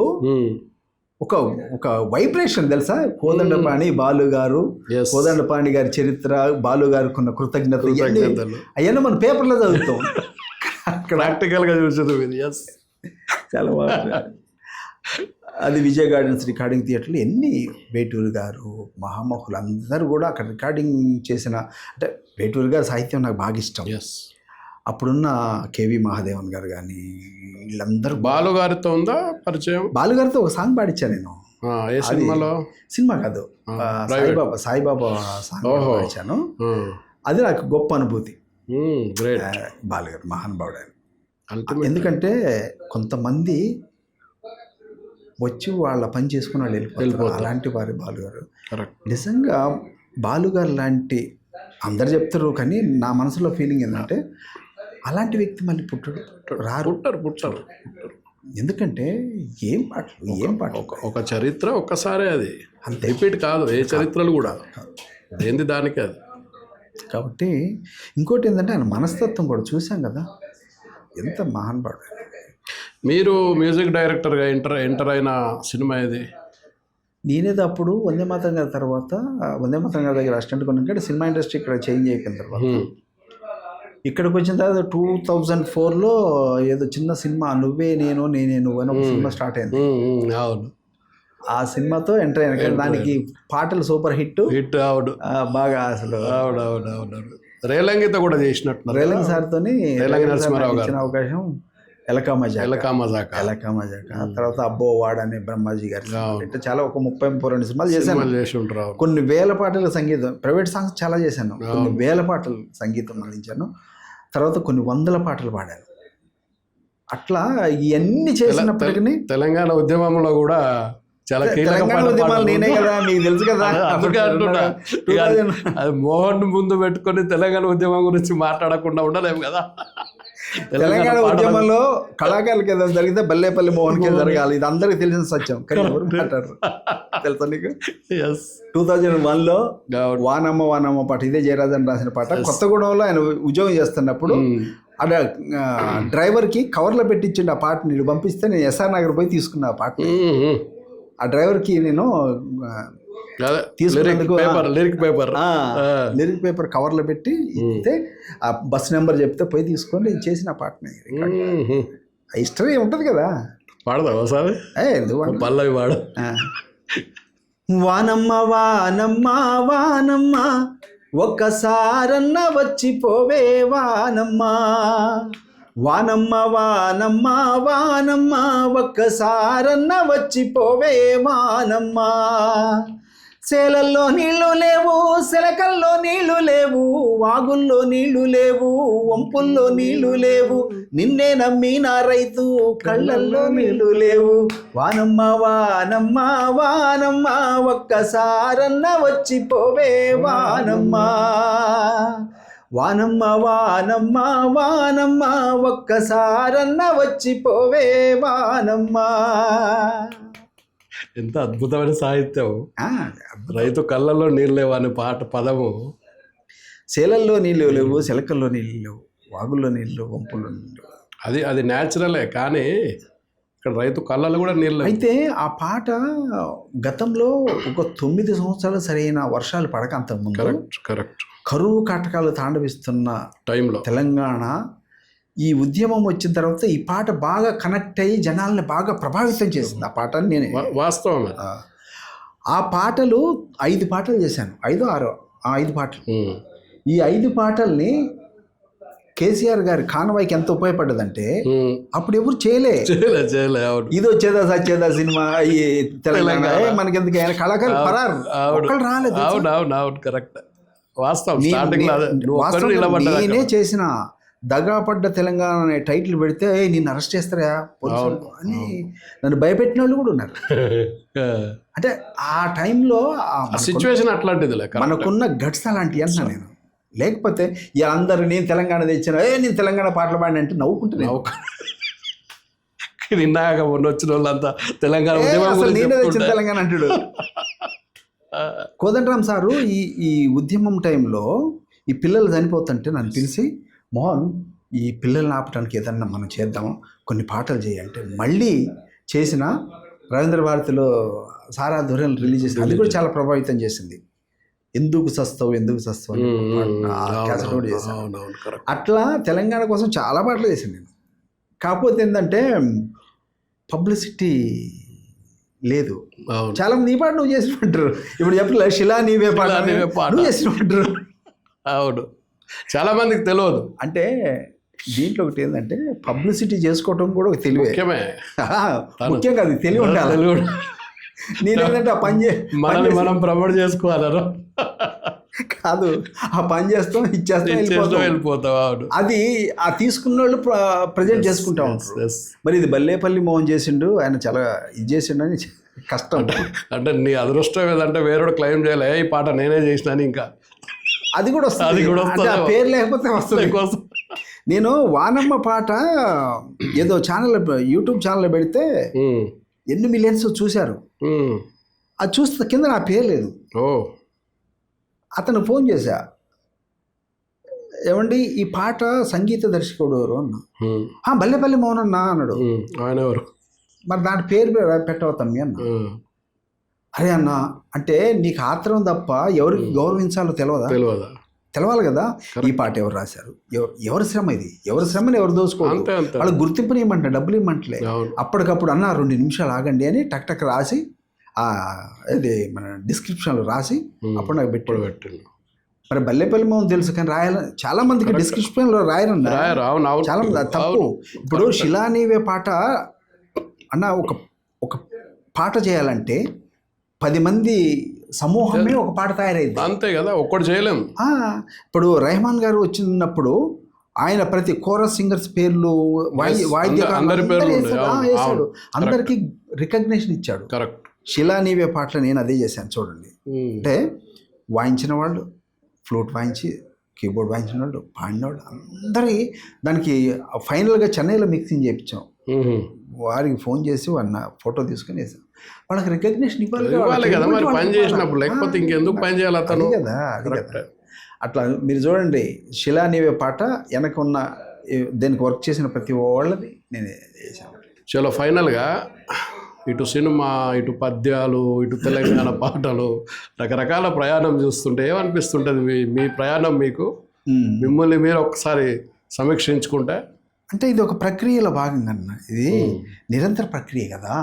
ఒక వైబ్రేషన్ తెలుసా, కోదండపాణి బాలు గారు, కోదండపాణి గారి చరిత్ర, బాలు గారికి ఉన్న కృతజ్ఞతలు అవన్నీ మన పేపర్లో చదువుతాం. ప్రాక్టికల్గా చూసేది చాలా బాగా. అది విజయ్ గార్డెన్స్ రికార్డింగ్ థియేటర్లో ఎన్ని వేటూరు గారు, మహామహులు అందరూ కూడా అక్కడ రికార్డింగ్ చేసిన, అంటే వేటూరు గారి సాహిత్యం నాకు బాగా ఇష్టం. అప్పుడున్న కేవి మహాదేవన్ గారు కానీ వీళ్ళందరూ. బాలుగారితో ఉందా పరిచయం? బాలుగారితో ఒక సాంగ్ పాడించాను నేను. ఏ సినిమాలో? సినిమా కాదు, సాయిబాబా సాంగ్ పాడించాను. అది నాకు గొప్ప అనుభూతి. బాలుగారు మహానుభావుడు ఆయన. ఎందుకంటే కొంతమంది వచ్చి వాళ్ళ పని చేసుకుని వాళ్ళు వెళ్ళిపోతారు, అలాంటి వారి బాలుగారు. నిజంగా బాలుగారు లాంటి అందరు చెప్తారు, కానీ నా మనసులో ఫీలింగ్ ఏంటంటే అలాంటి వ్యక్తి మళ్ళీ పుట్టరు. ఎందుకంటే ఏం పాట ఒక చరిత్ర ఒక్కసారి, అది అంత రిపీట్ కాదు. ఏ చరిత్రలు కూడా ఏంది దానికి అది. కాబట్టి ఇంకోటి ఏంటంటే ఆయన మనస్తత్వం కూడా చూసాం కదా, ఎంత మహానుభావుడు. మీరు మ్యూజిక్ డైరెక్టర్గా ఎంటర్ అయిన సినిమా ఇది? నేనేది అప్పుడు వందే మాతరం గారి తర్వాత, వందే మాతరం గారి దగ్గర అసిస్టెంట్ కొన్నాక సినిమా ఇండస్ట్రీ ఇక్కడ చేంజ్ అయిపోయిన తర్వాత ఇక్కడికి వచ్చిన తర్వాత 2004లో ఏదో చిన్న సినిమా నువ్వే నేను నేనే నువ్వు అని ఒక సినిమా స్టార్ట్ అయింది. ఆ సినిమాతో ఎంటర్ అయిన, దానికి పాటలు సూపర్ హిట్. బాగా అసలు రేలంగితో కూడా చేసినట్టు, రేలంగి సార్తో ఇచ్చిన అవకాశం ఎలకా మజాక. తర్వాత అబ్బో వాడ్ అనే బ్రహ్మాజీ గారు, ఇట్లా చాలా ఒక 30-32 సినిమాలు చేశాను. కొన్ని వేల పాటల సంగీతం, ప్రైవేట్ సాంగ్స్ చాలా చేశాను, కొన్ని వేల పాటలు సంగీతం అందించాను. తర్వాత కొన్ని 100 పాటలు పాడాను. అట్లా ఇవన్నీ చేసినప్పటికీ తెలంగాణ ఉద్యమంలో కూడా చాలా తెలంగాణ ఉద్యమాలు నేనే కదా, మీకు తెలుసు కదా. అది మోహన్ ముందు పెట్టుకొని తెలంగాణ ఉద్యమం గురించి మాట్లాడకుండా ఉండలేము కదా. తెలంగాణ ఉద్యమంలో కళాకారులకి ఏదైనా జరిగితే బల్లేపల్లి మోహన్కే జరగాలి, ఇది అందరికీ తెలిసిన సత్యం. కానీ ఎవరు మాట్లాడరు తెలుసా నీకు? 2001లో వానమ్మ పాట, ఇదే జయరాజన్ రాసిన పాట. కొత్తగూడెంలో ఆయన ఉద్యోగం చేస్తున్నప్పుడు అక్కడ డ్రైవర్కి కవర్లో పెట్టించిండు ఆ పాట. నేను పంపిస్తే నేను SR నగర్ పోయి తీసుకున్నా ఆ పాట. ఆ డ్రైవర్కి నేను తీసుకున్నందుకు లిరిక్ పేపర్ కవర్లో పెట్టి ఇస్తే ఆ బస్ నెంబర్ చెప్తే పోయి తీసుకొని నేను చేసిన పాటని. హిస్టరీ ఉంటుంది కదా, పాడదాం సార్. పల్లవి పాడు. వానమ్మ వానమ్మ వానమ్మ ఒక్కసారన్న వచ్చిపోవే వానమ్మ, వానమ్మ వానమ్మ వానమ్మ ఒక్కసారన్న వచ్చిపోవే వానమ్మ. సేలల్లో నీళ్లు లేవు, సెలకల్లో నీళ్లు లేవు, వాగుల్లో నీళ్లు లేవు, వంపుల్లో నీళ్లు లేవు, నిన్నే నమ్మిన రైతు కళ్ళల్లో నీళ్లు లేవు. వానమ్మ వానమ్మ వానమ్మ ఒక్కసారన్న వచ్చిపోవే వానమ్మ, వానమ్మ వానమ్మ వానమ్మ ఒక్కసారన్న వచ్చిపోవే వానమ్మ. ఎంత అద్భుతమైన సాహిత్యం. రైతు కళ్ళల్లో నీళ్ళు లేవు అనే పాట పదము. సేలల్లో నీళ్ళు లేవు, సెలకల్లో నీళ్ళు లేవు, వాగుల్లో నీళ్ళు, వంపుల్లో నీళ్ళు. అది న్యాచురలే, కానీ ఇక్కడ రైతు కళ్ళల్లో కూడా నీళ్ళు. అయితే ఆ పాట గతంలో ఒక 9 సంవత్సరాలు సరైన వర్షాలు పడక అంతకుముందు కరెక్ట్ కరువు కాటకాలు తాండవిస్తున్న టైంలో తెలంగాణ ఈ ఉద్యమం వచ్చిన తర్వాత ఈ పాట బాగా కనెక్ట్ అయ్యి జనాల్ని బాగా ప్రభావితం చేసింది ఆ పాట నేనే. వాస్తవం. ఆ పాటలు 5 పాటలు చేశాను, 5 6 5 పాటలు. ఈ 5 పాటల్ని కేసీఆర్ గారి కానవాయికి ఎంత ఉపయోగపడ్డదంటే అప్పుడు ఎవరు చేయలే. ఇది వచ్చేదా సచ్చేదా సినిమా ఈ తెలంగాణ మనకెందుకు, ఆయన కళాకారులు పరారు, ఒక్కళ్ళు రాలేదు. కరెక్ట్. వాస్తవం. నేనే చేసిన దగాపడ్డ తెలంగాణ అనే టైటిల్ పెడితే నిన్ను అరెస్ట్ చేస్తారా అని నన్ను భయపెట్టిన వాళ్ళు కూడా ఉన్నారు. అంటే ఆ టైంలో సిచ్యువేషన్ అట్లాంటిది, మనకున్న గట్స్ అలాంటివి అన్నా నేను. లేకపోతే ఈ అందరూ నేను తెలంగాణ తెచ్చిన నేను తెలంగాణ పాటలు పాడిన అంటే నవ్వుకుంటున్నాను. నిన్నాక మొన్న వచ్చిన వాళ్ళంతా తెలంగాణ నేనే తెచ్చిన తెలంగాణ అంటాడు. కోదండరామ్ సారు ఈ ఉద్యమం టైంలో ఈ పిల్లలు చనిపోతుంటే నన్ను పిలిచి, మోహన్ ఈ పిల్లల్ని ఆపడానికి ఏదన్నా మనం చేద్దాము, కొన్ని పాటలు చేయంటే మళ్ళీ చేసిన రవీంద్ర భారతిలో సారా ధోరణి రిలీజ్ చేసింది. అది కూడా చాలా ప్రభావితం చేసింది. ఎందుకు సస్తావు క్యాసెట్ కూడా చేశాను. అట్లా తెలంగాణ కోసం చాలా పాటలు చేశాను నేను. కాకపోతే ఏంటంటే పబ్లిసిటీ లేదు. చాలా మంది ఈ పాట నువ్వు చేసినట్టారు. ఇప్పుడు చెప్పలే శిలా నీవే పాట నువ్వు చేసినట్టారు. అవును, చాలా మందికి తెలియదు. అంటే దీంట్లో ఒకటి ఏంటంటే పబ్లిసిటీ చేసుకోవటం కూడా ఒక తెలివే. ముఖ్యం కాదు, తెలివి ఉండాలి. నేనేంటంటే ఆ పని మనం ప్రమోట్ చేసుకోవాలరా కాదు, ఆ పని చేస్తాం ఇచ్చేస్తాం వెళ్ళిపోతాం. అది ఆ తీసుకున్న వాళ్ళు ప్రజెంట్ చేసుకుంటా ఉంటారు. మరి ఇది బల్లేపల్లి మోహన్ చేసిండు, ఆయన చాలా ఇది చేసిండు అని కష్టం. అంటే నీ అదృష్టం ఏదంటే వేరే క్లెయిమ్ చేయాలి, ఈ పాట నేనే చేసినాను, ఇంకా అది కూడా వస్తుంది. అది కూడా వస్తుంది, ఆ పేరు లేకపోతే వస్తుంది. నేను వానమ్మ పాట ఏదో ఛానల్ యూట్యూబ్ ఛానల్లో పెడితే ఎన్ని మిలియన్స్ చూశారు. అది చూస్తే కింద నా పేరు లేదు. అతను ఫోన్ చేశా, ఏమండి ఈ పాట సంగీత దర్శకుడు ఎవరు అన్న. బల్లెపల్లి మోహన్ అన్న అన్నాడు. ఆయన ఎవరు మరి దాని పేరు పెట్టవతమ్మి అన్న. అరే అన్న, అంటే నీకు ఆత్రం తప్ప ఎవరికి గౌరవించాలో తెలవాలి కదా. ఈ పాట ఎవరు రాశారు, ఎవరి శ్రమ ఇది, ఎవరి శ్రమని ఎవరు దోచుకోవాలి, వాళ్ళకి గుర్తింపుని ఇవ్వమంటే డబ్బులు ఇవ్వమంటలే. అప్పటికప్పుడు అన్న 2 నిమిషాలు ఆగండి అని టక్ రాసి ఇది మన డిస్క్రిప్షన్లో రాసి అప్పుడు నాకు పెట్టండి. మరి బల్లేపల్లి మోహన్ తెలుసు కానీ చాలా మందికి డిస్క్రిప్షన్లో రాయరన్నా, చాలా మంది తప్పు. ఇప్పుడు శిలా నీవే పాట అన్న ఒక పాట చేయాలంటే 10 మంది సమూహమే ఒక పాట తయారైంది, అంతే కదా, ఒక్కటి చేయలేము. ఇప్పుడు రెహమాన్ గారు వచ్చినప్పుడు ఆయన ప్రతి కోరస్ సింగర్స్ పేర్లు వేసాడు, అందరికి రికగ్నిషన్ ఇచ్చాడు. కరెక్ట్. శిలా నీవే పాటలు నేను అదే చేశాను చూడండి. అంటే వాయించిన వాళ్ళు, ఫ్లూట్ వాయించి కీబోర్డ్ వాయించిన వాళ్ళు, పాడిన వాళ్ళు అందరి దానికి ఫైనల్గా చెన్నైలో మిక్సింగ్ చేయించాం. వారికి ఫోన్ చేసి వాళ్ళ ఫోటో తీసుకుని వేసాం. వాళ్ళకి రికగ్నిషన్ ఇవ్వాలి కదా మరి పని చేసినప్పుడు, లేకపోతే ఇంకెందుకు పని చేయాలి అతను కదా. అట్లా మీరు చూడండి, శిలా నీవే పాట వెనక ఉన్న దీనికి వర్క్ చేసిన ప్రతి వాళ్ళది నేను చేశాను. చలో ఫైనల్గా ఇటు సినిమా, ఇటు పద్యాలు, ఇటు తెలంగాణ పాటలు, రకరకాల ప్రయాణం చూస్తుంటే ఏమనిపిస్తుంటుంది మీ ప్రయాణం? మీకు మిమ్మల్ని మీరు ఒకసారి సమీక్షించుకుంటే, అంటే ఇది ఒక ప్రక్రియలో భాగంగా ఇది నిరంతర ప్రక్రియ కదా.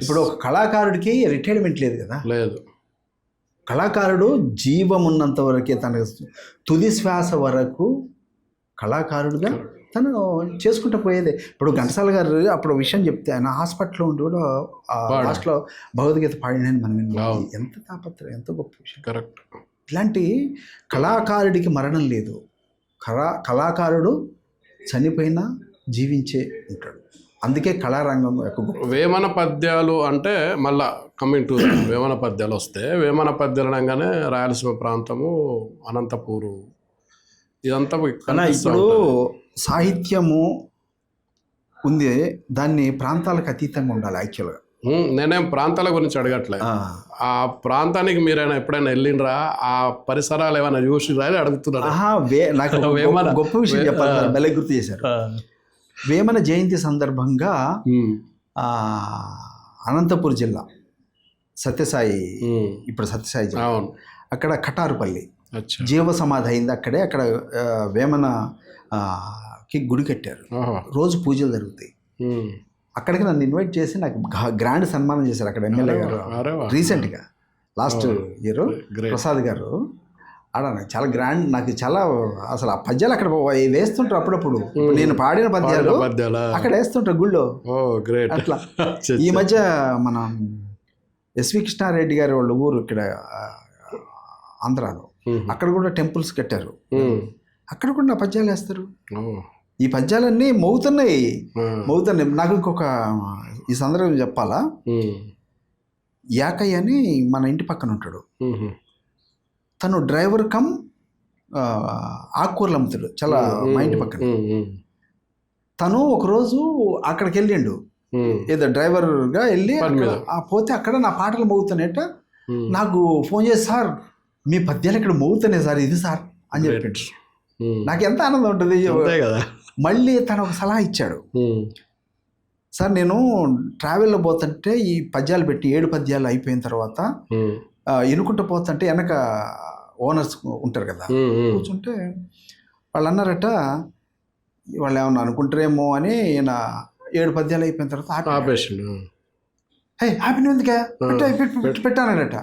ఇప్పుడు ఒక కళాకారుడికి రిటైర్మెంట్ లేదు కదా. లేదు. కళాకారుడు జీవం ఉన్నంత వరకే, తన తుది శ్వాస వరకు కళాకారుడుగా తను చేసుకుంటూ పోయేదే. ఇప్పుడు ఘంటసాల గారు అప్పుడు విషయం చెప్తే, ఆయన హాస్పిటల్లో ఉండి కూడా లాస్ట్లో భగవద్గీత పాడినని మనం ఎంత తాపత్రయం, ఎంత గొప్ప విషయం. కరెక్ట్. ఇలాంటి కళాకారుడికి మరణం లేదు. కళాకారుడు చనిపోయినా జీవించే ఉంటాడు. అందుకే కళారంగం యొక్క వేమన పద్యాలు అంటే, మళ్ళా కమింగ్ టు వేమన పద్యాలు వస్తే, వేమన పద్యాలు అనగానే రాయలసీమ ప్రాంతము, అనంతపూరు, ఇదంతా ఇప్పుడు సాహిత్యము ఉంది, దాన్ని ప్రాంతాలకు అతీతంగా ఉండాలి యాక్చువల్గా. నేనేం ప్రాంతాల గురించి అడగట్లేదు, ఆ ప్రాంతానికి మీరైనా ఎప్పుడైనా వెళ్ళినరా, ఆ పరిసరాలు ఏమైనా చూసిరా అని అడుగుతున్నారు. నాకు గొప్ప విషయం చెప్పాలి, భలే గుర్తు చేశారు. వేమన జయంతి సందర్భంగా అనంతపూర్ జిల్లా సత్యసాయి, ఇప్పుడు సత్యసాయి జిల్లా, అక్కడ కటారుపల్లి అచ్చా. జీవ సమాధి అయింది అక్కడే. అక్కడ వేమన కి గుడి కట్టారు, ఓహో. రోజు పూజలు జరుగుతాయి. అక్కడికి నన్ను ఇన్వైట్ చేసి నాకు గ్రాండ్ సన్మానం చేశారు అక్కడ ఎమ్మెల్యే గారు అరే వా. రీసెంట్గా, లాస్ట్ ఇయర్ గ్రేట్. ప్రసాద్ గారు. ఆడ నాకు చాలా గ్రాండ్, నాకు చాలా అసలు ఆ పద్యాలు అక్కడ వేస్తుంటారు అప్పుడప్పుడు. నేను పాడిన పద్యాలు పద్యాలా? అక్కడ వేస్తుంటారు గుళ్ళో. ఓ గ్రేట్. అట్లా ఈ మధ్య మన ఎస్వి కృష్ణారెడ్డి గారి వాళ్ళ ఊరు ఇక్కడ ఆంధ్రాలో, అక్కడ కూడా టెంపుల్స్ కట్టారు, అక్కడ కూడా నా పద్యాలు వేస్తారు. ఈ పద్యాలన్నీ మోగుతున్నాయి. నాకు ఇంకొక ఈ సందర్భం చెప్పాలా, యాకయ్య అని మన ఇంటి పక్కన ఉంటాడు, తను డ్రైవర్ కమ్ ఆకుకూరలు అమ్ముతాడు చాలా మా ఇంటి పక్కన. తను ఒకరోజు అక్కడికి వెళ్ళిండు, ఏదో డ్రైవర్గా వెళ్ళి పోతే అక్కడ నా పాటలు మోగుతున్నాయట. నాకు ఫోన్ చేసి, సార్ మీ పద్యాలు ఇక్కడ మోగుతున్నాయి సార్, ఇది సార్ అని చెప్పాడు. నాకు ఎంత ఆనందం ఉంటుంది కదా. మళ్ళీ తను ఒక సలహా ఇచ్చాడు, సార్ నేను ట్రావెల్లో పోతుంటే ఈ పద్యాలు పెట్టి 7 పద్యాలు అయిపోయిన తర్వాత ఎనుకుంటూ పోతుంటే వెనక ఓనర్స్ ఉంటారు కదా, కూర్చుంటే వాళ్ళు అన్నారట, వాళ్ళు ఏమన్నా అనుకుంటారేమో అని ఈయన 7 పద్యాలు అయిపోయిన తర్వాత ఆపినందుకే పెట్టానట.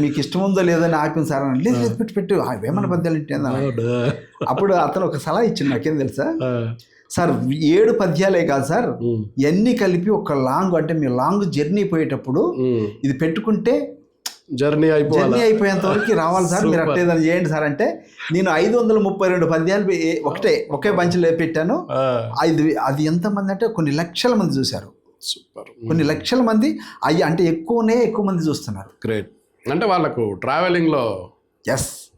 మీకు ఇష్టం ఉందో లేదని ఆపిన సార్ అని, లేదు పెట్టు వేమన పద్యాలు ఇంటేందా. అప్పుడు అతను ఒక సలహా ఇచ్చింది, నాకేం తెలుసా సార్, 7 పద్యాలే కాదు సార్, ఇవన్నీ కలిపి ఒక లాంగ్, అంటే మీ లాంగ్ జర్నీ పోయేటప్పుడు ఇది పెట్టుకుంటే జర్నీ అయిపోయేంత వరకు రావాలి సార్, మీరు అట్టేదని చేయండి సార్ అంటే, నేను 532 పద్యాలు ఒకే బంచ్లో పెట్టాను. అది ఎంతమంది అంటే కొన్ని లక్షల మంది చూశారు. సూపర్. కొన్ని లక్షల మంది అయ్యి అంటే ఎక్కువ మంది చూస్తున్నారు. గ్రేట్. అంటే వాళ్ళకు ట్రావెలింగ్లో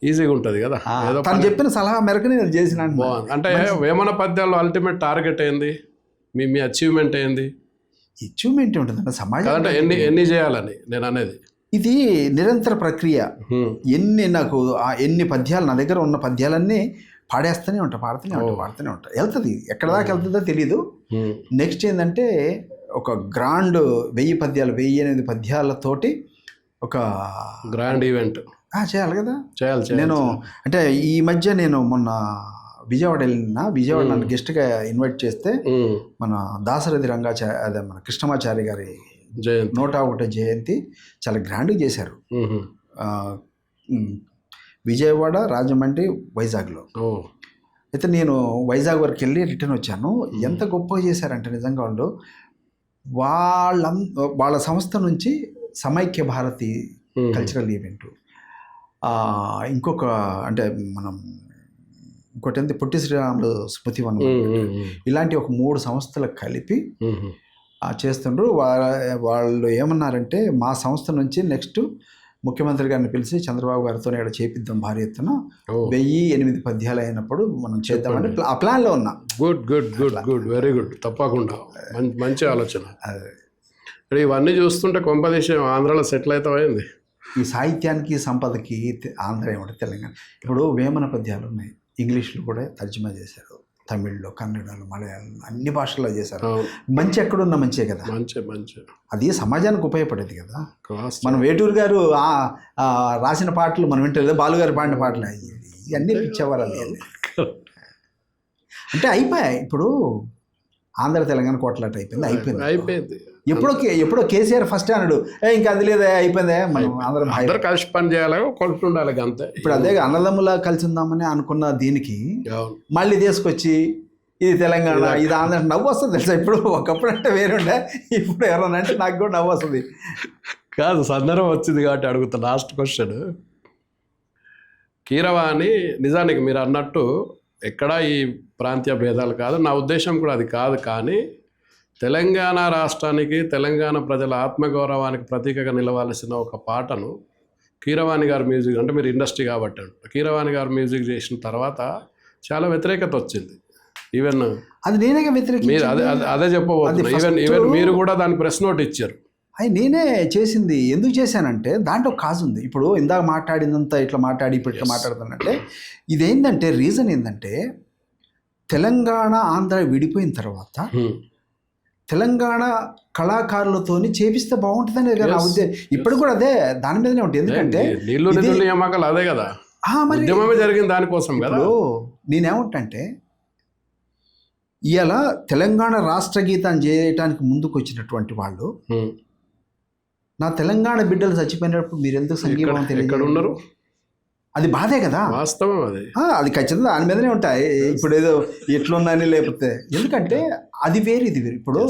ఈజీగా ఉంటుంది కదా. తను చెప్పిన సలహా మేరకు నేను చేసినాను. బాగుంది. అంటే వేమన పద్యాల్లో అల్టిమేట్ టార్గెట్ ఏంది, మీ అచీవ్మెంట్ ఏంది? అచీవ్మెంట్ ఉంటుంది సమాజం అంటే ఎన్ని చేయాలని నేను అనేది. ఇది నిరంతర ప్రక్రియ. ఎన్ని పద్యాలు నా దగ్గర ఉన్న పద్యాలన్నీ పాడేస్తూనే పాడుతూనే ఉంటా. వెళ్తుంది, ఎక్కడ దాకా వెళ్తుందో తెలీదు. నెక్స్ట్ ఏంటంటే ఒక గ్రాండ్ 1000 పద్యాలు, 1008 పద్యాలతోటి ఒక గ్రాండ్ ఈవెంట్ చేయాలి కదా. చేయాలి. నేను అంటే ఈ మధ్య నేను మొన్న విజయవాడ విజయవాడ నన్ను గెస్ట్గా ఇన్వైట్ చేస్తే మన దాశరథి అదే మన కృష్ణమాచారి గారి 101వ జయంతి చాలా గ్రాండ్గా చేశారు. విజయవాడ, రాజమండ్రి, వైజాగ్లో. అయితే నేను వైజాగ్ వరకు వెళ్ళి రిటర్న్ వచ్చాను. ఎంత గొప్పగా చేశారంటే నిజంగా వాళ్ళ సంస్థ నుంచి సమైక్య భారతి కల్చరల్ ఈవెంట్, ఇంకొక అంటే మనం ఇంకోటి ఏంటి పొట్టి శ్రీరాములు స్మృతివనం, ఇలాంటి ఒక 3 సంస్థలు కలిపి చేస్తుండ్రు. వాళ్ళు ఏమన్నారంటే, మా సంస్థ నుంచి నెక్స్ట్ ముఖ్యమంత్రి గారిని పిలిచి చంద్రబాబు గారితో ఇక్కడ చేపిద్దాం భారీ ఎత్తున, 1008 పద్యాలు అయినప్పుడు మనం చేద్దామని ఆ ప్లాన్లో ఉన్నా. Good very good. తప్పకుండా మంచి ఆలోచన. ఇవన్నీ చూస్తుంటే కొంపదేశం ఆంధ్రాలో సెటిల్ అయితే అయింది. ఈ సాహిత్యానికి సంపదకి ఆంధ్ర ఏమంటే తెలంగాణ. ఇప్పుడు వేమన పద్యాలు ఉన్నాయి, ఇంగ్లీష్లో కూడా తర్జుమా చేశారు, తమిళ్లో, కన్నడలో, మలయాళం అన్ని భాషల్లో చేశారు. మంచి ఎక్కడున్నా మంచే కదా. మంచి అది సమాజానికి ఉపయోగపడేది కదా. మనం వేటూరు గారు రాసిన పాటలు మనం వింటలేదు, బాలుగారు పాడిన పాటలు ఇవన్నీ పిచ్చేవారు. అది అంటే అయిపోయాయి. ఇప్పుడు ఆంధ్ర తెలంగాణ కోట్లాట అయిపోయింది. ఎప్పుడో కేసీఆర్ ఫస్ట్ అన్నాడు, ఇంకా అది లేదా అయిపోయిందే, మనం అందరం కలిసి పని చేయాలి, కొలుపు ఉండాలి అంతే. ఇప్పుడు అదే అన్నదమ్ములా కలిసి ఉందామని అనుకున్న దీనికి మళ్ళీ తీసుకొచ్చి ఇది తెలంగాణ, ఇది ఆంధ్ర, నవ్వు వస్తుంది తెలుసా. ఇప్పుడు ఒకప్పుడు అంటే వేరుండే, ఇప్పుడు ఎవరన్నా అంటే నాకు కూడా నవ్వు వస్తుంది. కాదు, సందర్భం వచ్చింది కాబట్టి అడుగుతా. లాస్ట్ క్వశ్చన్, కీరవాణి నిజానికి మీరు అన్నట్టు ఎక్కడా ఈ ప్రాంతీయ భేదాలు కాదు, నా ఉద్దేశం కూడా అది కాదు. కానీ తెలంగాణ రాష్ట్రానికి, తెలంగాణ ప్రజల ఆత్మగౌరవానికి ప్రతీకగా నిలవాల్సిన ఒక పాటను కీరవాణి గారు మ్యూజిక్, అంటే మీరు ఇండస్ట్రీ కాబట్టి కీరవాణి గారు మ్యూజిక్ చేసిన తర్వాత చాలా వ్యతిరేకత వచ్చింది. ఈవెన్ అది నేనే మీరు అదే చెప్పబోతున్నా. ఈవెన్ మీరు కూడా దాని ప్రెస్ నోట్ ఇచ్చారు. అది నేనే చేసింది. ఎందుకు చేశానంటే దాంట్లో కాజు ఉంది. ఇప్పుడు ఇందాక మాట్లాడిందంతా ఇట్లా మాట్లాడి ఇప్పుడు ఇట్లా మాట్లాడుతానంటే ఇదేంటంటే రీజన్ ఏంటంటే, తెలంగాణ ఆంధ్ర విడిపోయిన తర్వాత తెలంగాణ కళాకారులతోని చేపిస్తే బాగుంటుందనే కదా నా ఉద్దేశం. ఇప్పుడు కూడా అదే దాని మీదనే ఉంటుంది. ఎందుకంటే నీళ్ళు నిధులు నియామకాలు అదే కదా, మరి ఉద్యమమే జరిగింది దానికోసం కదా. నేనేమంటే ఇలా తెలంగాణ రాష్ట్ర గీతం చేయటానికి ముందుకు వచ్చినటువంటి వాళ్ళు నా తెలంగాణ బిడ్డలు చచ్చిపోయినప్పుడు మీరు ఎందుకు సంగీతం ఎక్కడ ఉన్నారు? అది బాధే కదా, వాస్తవం అది. అది ఖచ్చితంగా దాని మీదనే ఉంటాయి. ఇప్పుడు ఏదో ఎట్లుందని లేకపోతే, ఎందుకంటే అది వేరు ఇది వేరు. ఇప్పుడు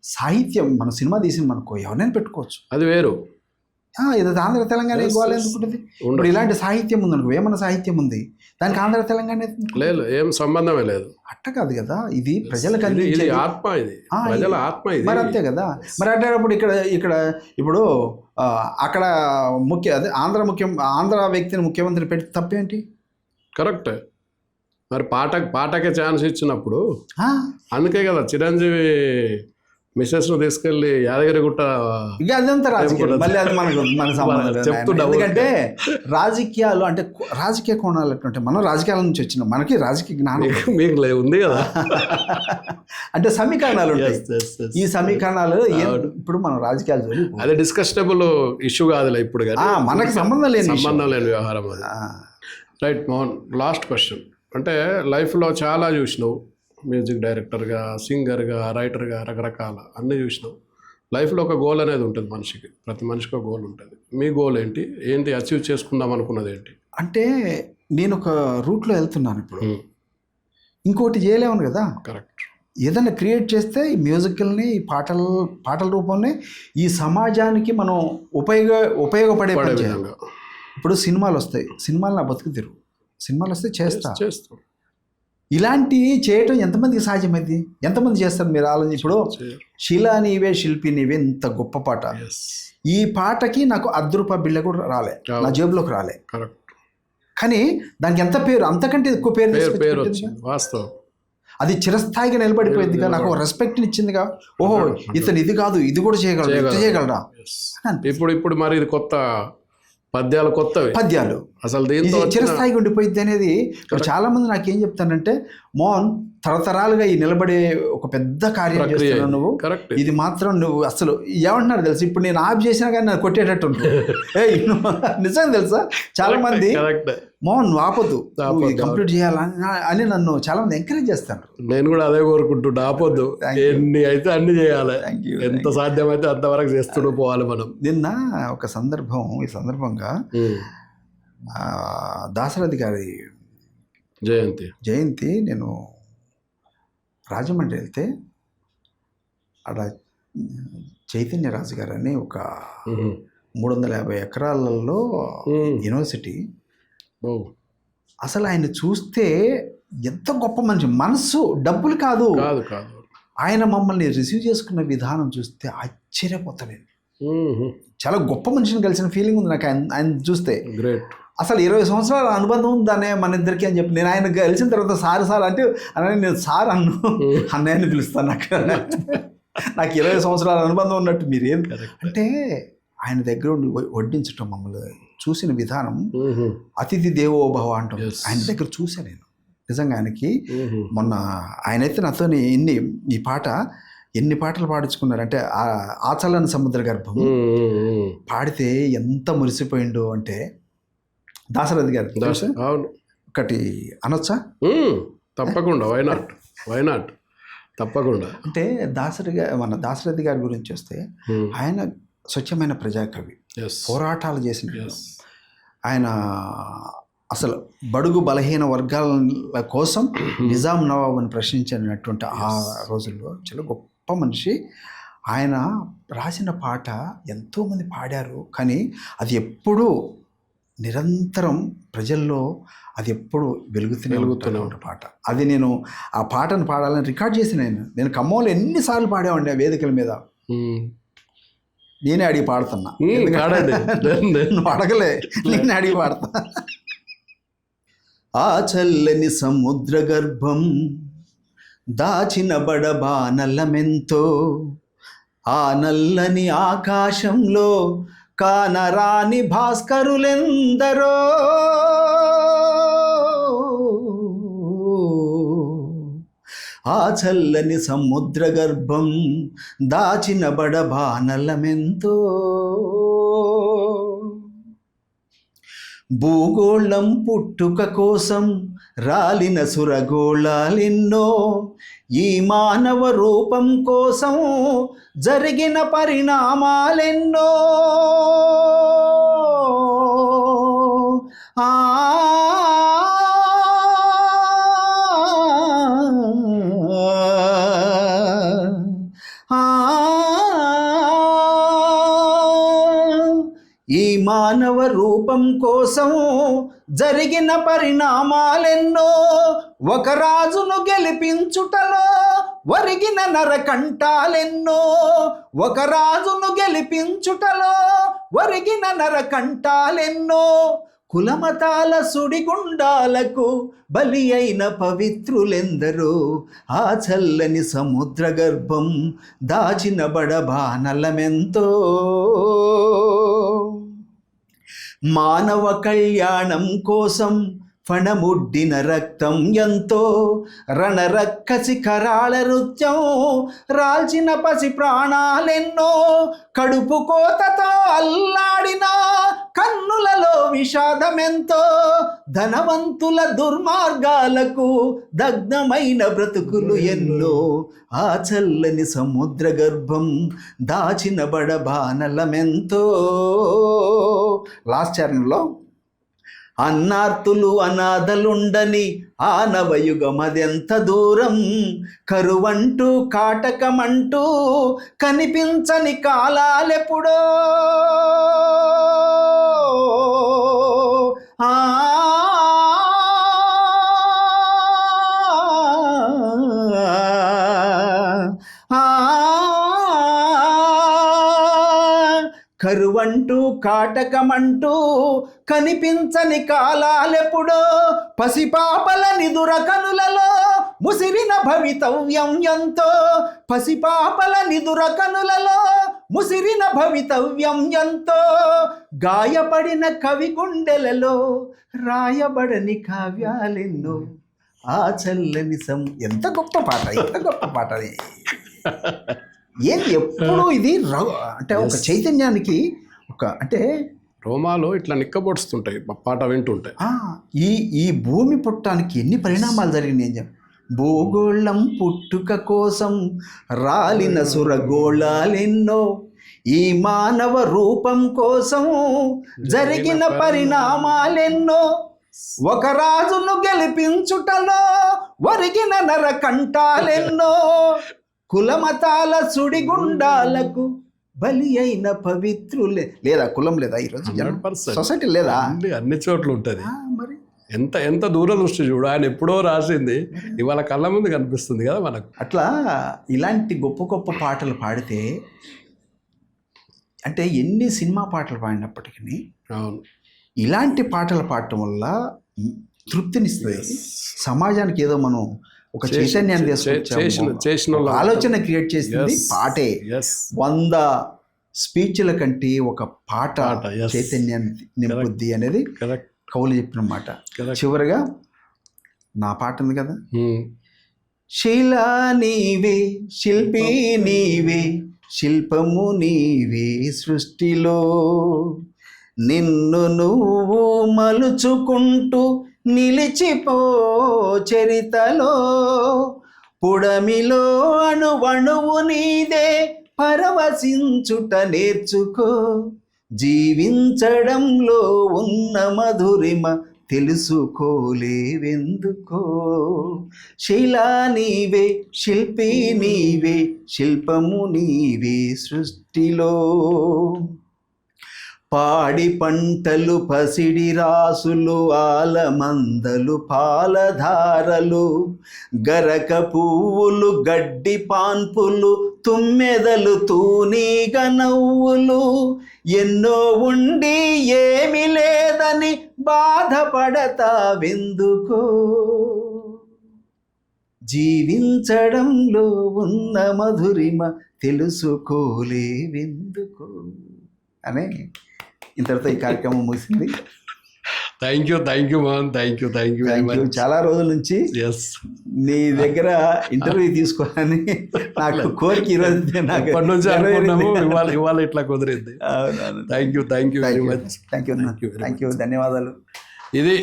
సాహిత్యం మన సినిమా తీసిన మనకో ఎవరైనా పెట్టుకోవచ్చు, అది వేరు. ఇది ఆంధ్ర తెలంగాణ ఎందుకుంటుంది? ఇప్పుడు ఇలాంటి సాహిత్యం ఉంది అనుకో, ఏమన్నా సాహిత్యం ఉంది, దానికి ఆంధ్ర తెలంగాణ లేదు, ఏం సంబంధమే లేదు. అట్ట కాదు కదా, ఇది ప్రజలకు ఇది ఆత్మ, ఇది ప్రజల ఆత్మ ఇది. మరి అంతే కదా. మరి అట్టేటప్పుడు ఇక్కడ ఇప్పుడు అక్కడ అదే ఆంధ్ర వ్యక్తిని ముఖ్యమంత్రి పెట్టి తప్పేంటి? కరెక్ట్. మరి పాటకే ఛాన్స్ ఇచ్చినప్పుడు అందుకే కదా చిరంజీవి మిస్సెస్ను తీసుకెళ్ళి యాదగిరిగుట్ట, ఇక అదంతా రాజకీయం, మళ్ళీ అది మన సంబంధం చెప్తున్నా. ఎందుకంటే రాజకీయాలు అంటే రాజకీయ కోణాలు ఎట్లుంటే, మనం రాజకీయాల నుంచి వచ్చినాం, మనకి రాజకీయ జ్ఞానం మీకు ఉంది కదా. అంటే సమీకరణాలు ఉంటాయి, ఈ సమీకరణాలు ఇప్పుడు మనం రాజకీయాలు అది డిస్కషనబుల్ ఇష్యూ కాదులే ఇప్పుడు, కానీ మనకి సంబంధం లేని వ్యవహారం అది. Right Mohan, last question. అంటే లైఫ్లో చాలా చూసినావు, మ్యూజిక్ డైరెక్టర్గా, సింగర్గా, రైటర్గా, రకరకాల అన్నీ చూసినావు. లైఫ్లో ఒక గోల్ అనేది ఉంటుంది మనిషికి, ప్రతి మనిషికి ఒక గోల్ ఉంటుంది. మీ గోల్ ఏంటి అచీవ్ చేసుకుందాం అనుకున్నది ఏంటి? అంటే నేను ఒక రూట్లో వెళ్తున్నాను ఇప్పుడు, ఇంకోటి చేయలేము కదా. కరెక్ట్. ఏదైనా క్రియేట్ చేస్తే ఈ మ్యూజికల్ని, ఈ పాటల రూపంలో ఈ సమాజానికి మనం ఉపయోగపడే విధంగా. ఇప్పుడు సినిమాలు వస్తాయి, సినిమాలు నా బతుకు తెరువు, సినిమాలు వస్తే చేస్తాం. ఇలాంటివి చేయటం ఎంతమందికి సాధ్యమైంది? ఎంతమంది చేస్తారు మీరు ఆలోచన. ఇప్పుడు శిలా నీవే శిల్పి నీవే, ఇంత గొప్ప పాట. ఈ పాటకి నాకు ₹10 బిళ్ళ కూడా రాలే, నా జేబులోకి రాలే. కానీ దానికి ఎంత పేరు, అంతకంటే ఎక్కువ పేరు వాస్తవం. అది చిరస్థాయిగా నిలబడిపోయిందిగా, నాకు రెస్పెక్ట్ని ఇచ్చిందిగా. ఓహో ఇతను ఇది కాదు, ఇది కూడా చేయగలరా. ఇప్పుడు మరి ఇది కొత్త పద్యాలు అసలు దీంతో చిరస్థాయిగా ఉండిపోయింది అనేది. చాలా మంది నాకేం చెప్తానంటే, మోహన్ తరతరాలుగా ఈ నిలబడే ఒక పెద్ద కార్యం చేస్తున్నావు నువ్వు, ఇది మాత్రం నువ్వు అసలు ఏమంటున్నారు తెలుసు, ఇప్పుడు నేను ఆఫ్ చేసినా కానీ నాకు కొట్టేటట్టు ఉంటుంది. నిజంగా తెలుసా, చాలా మంది మోహన్ నువ్వు ఆపొద్దు, కంప్లీట్ చేయాలని అని నన్ను చాలా మంది ఎంకరేజ్ చేస్తాను. నేను కూడా అదే కోరుకుంటుంటా, ఆపొద్దు, ఎన్ని అయితే అన్ని చేయాలి, ఎంత సాధ్యమైతే అంతవరకు చేస్తూ పోవాలి మనం. నిన్న ఒక ఈ సందర్భంగా దాశరథి గారి జయంతి నేను రాజమండ్రి వెళ్తే, అక్కడ చైతన్యరాజు గారు అని ఒక 350 ఎకరాలలో యూనివర్సిటీ, అసలు ఆయన చూస్తే ఎంత గొప్ప మనిషి, మనసు డబ్బులు కాదు, ఆయన మమ్మల్ని రిసీవ్ చేసుకున్న విధానం చూస్తే ఆశ్చర్యపోతాను. చాలా గొప్ప మనిషిని కలిసిన ఫీలింగ్ ఉంది నాకు ఆయన చూస్తే. అసలు 20 సంవత్సరాల అనుబంధం ఉందనే మన ఇద్దరికి అని చెప్పి, నేను ఆయన కలిసిన తర్వాత సార్ అంటే నేను సార్ అన్నయ్యని పిలుస్తాను. నాకు 20 సంవత్సరాల అనుబంధం ఉన్నట్టు మీరు ఏం అంటే, ఆయన దగ్గర ఉండి వడ్డించటం, మమ్మల్ని చూసిన విధానం, అతిథి దేవో భవ అంటాం. ఆయన దగ్గర చూసాను నేను నిజంగా. ఆయనకి మొన్న ఆయనైతే నాతో ఈ పాట ఎన్ని పాటలు పాడించుకున్నారంటే, ఆచలని సముద్ర గర్భం పాడితే ఎంత మురిసిపోయిండు అంటే, దాశరథి గారు ఒకటి అనొచ్చా? తప్పకుండా, వైనాట్ తప్పకుండా. అంటే మన దాశరథి గారి గురించి వస్తే, ఆయన స్వచ్ఛమైన ప్రజాకవి, పోరాటాలు చేసిన ఆయన, అసలు బడుగు బలహీన వర్గాల కోసం నిజాం నవాబుని ప్రశ్నించినటువంటి ఆ రోజుల్లో చాలా గొప్ప మనిషి. ఆయన రాసిన పాట ఎంతోమంది పాడారు, కానీ అది ఎప్పుడూ నిరంతరం ప్రజల్లో అది ఎప్పుడు వెలుగుతూనే ఉన్న పాట. అది నేను ఆ పాటను పాడాలని రికార్డ్ చేసి నేను ఖమ్మంలో ఎన్నిసార్లు పాడేవాడిని ఆ వేదికల మీద. నేనే అడిగి పాడుతున్నా, నువ్వు అడగలే, నేనే అడిగి పాడుతా. ఆ చల్లని సముద్ర గర్భం దాచిన బడబానలమెంతో, ఆ నల్లని ఆకాశంలో కానరాని భాస్కరులెందరో, ఆ చల్లని సముద్ర గర్భం దాచిన బడబానలమెంతో. భూగోళం పుట్టుక కోసం రాలిన సురగోళాలెన్నో, ఈ మానవ రూపం కోసం జరిగిన పరిణామాలెన్నో. ఆ ఈ మానవ రూపం కోసం జరిగిన పరిణామాలెన్నో, ఒక రాజును గెలిపించుటలో ఒరిగిన నరకంఠాలెన్నో. ఒక రాజును గెలిపించుటలో ఒరిగిన నరకంఠాలెన్నో. కులమతాల సుడిగుండాలకు బలి అయిన పవిత్రులెందరో, ఆ చల్లని సముద్ర గర్భం దాచిన బడబానలమెంతో. మానవ కళ్యాణం కోసం ఫణముడ్డిన రక్తం ఎంతో, రణరక్కసి కరాళ నృత్యం రాల్చిన పసి ప్రాణాలెన్నో. కడుపు కోతతో అల్లాడిన కన్నులలో విషాదమెంతో, ధనవంతుల దుర్మార్గాలకు దగ్ధమైన బ్రతుకులు ఎన్నో. ఆ చల్లని సముద్ర గర్భం దాచిన బడబానలమెంతో. లాస్ట్ చరణంలో అన్నార్తులు అనాథలుండని ఆ నవయుగమదెంత దూరం, కరువంటూ కాటకమంటూ కనిపించని కాలాలెప్పుడో. కరువంటూ కాటకమంటూ కనిపించని కాలాలెప్పుడో. పసిపాపల నిదుర కనులలో ముసిరిన భవితవ్యం ఎంతో. పసిపాపల నిదుర కనులలో ముసిరిన భవితవ్యం ఎంతో. గాయపడిన కవి గుండెలలో రాయబడని కావ్యాలెన్నో. ఆ చల్లని ఎంత గొప్ప పాట, ఎంత గొప్ప పాట అది. ఏది ఎప్పుడు ఇది అంటే ఒక చైతన్యానికి ఒక అంటే రోమాలు ఇట్లా నిక్కబొడుస్తుంటాయి పాట వింటుంటే. ఈ భూమి పుట్టడానికి ఎన్ని పరిణామాలు జరిగినాయి అని చెప్పి. భూగోళం పుట్టుక కోసం రాలిన సురగోళాలెన్నో, ఈ మానవ రూపం కోసం జరిగిన పరిణామాలెన్నో. ఒక రాజును గెలిపించుటలో ఒరిగిన నరకంఠాలెన్నో. కులమతాల సుడిగుండాలకు బలి అయిన పవిత్రులే. లేదా కులం లేదా ఈరోజు సొసైటీ లేదా? అన్ని చోట్ల ఉంటుంది. మరి ఎంత దూరదృష్టి చూడు. ఆయన ఎప్పుడో రాసింది ఇవాళ కళ్ళ ముందు కనిపిస్తుంది కదా మనకు. అట్లా ఇలాంటి గొప్ప గొప్ప పాటలు పాడితే, అంటే ఎన్ని సినిమా పాటలు పాడినప్పటికీ అవును, ఇలాంటి పాటలు పాడటం వల్ల తృప్తినిస్తుంది. సమాజానికి ఏదో మనం ఒక చైతన్యాన్ని చేసిన ఆలోచన క్రియేట్ చేసింది పాటే. 100 స్పీచ్ల కంటే ఒక పాట చైతన్యాన్ని నింపుద్ది అనేది కవులు చెప్పిన మాట. చివరిగా నా పాట ఉంది కదా, శిలా నీవే శిల్పి నీవే శిల్పము నీవే సృష్టిలో, నిన్ను నువ్వు మలుచుకుంటూ నిలిచిపో చరితలో, పుడమిలో అణువణువు నీదే పరవశించుట నేర్చుకో, జీవించడంలో ఉన్న మధురిమ తెలుసుకోలేవెందుకో, శిలా నీవే శిల్పి నీవే శిల్పము నీవే సృష్టిలో, పాడి పంటలు పసిడి రాసులు ఆలమందలు పాలధారలు, గరక పువ్వులు గడ్డి పాన్పులు తుమ్మెదలు తూనీగ నవ్వులు, ఎన్నో ఉండి ఏమి లేదని బాధపడతావెందుకో, జీవించడంలో ఉన్న మధురిమ తెలుసుకోలేవెందుకో అని ఇంతటితో ఈ కార్యక్రమం ముగిసింది. Thank you Mohan, thank you very Thank you. Much. చాలా రోజుల నుంచి ఎస్, నీ దగ్గర ఇంటర్వ్యూ తీసుకోవాలని నాకు కోరిక ఈరోజు నాకు ఇప్పటి నుంచి అనుకున్నాము, ఇవాళ ఇట్లా కుదిరింది. అవునవును. Thank you very much. Thank you ధన్యవాదాలు. ఇది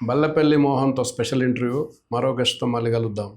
బల్లపల్లి మోహన్తో స్పెషల్ ఇంటర్వ్యూ. మరో గెస్ట్తో మళ్ళీ కలుద్దాం.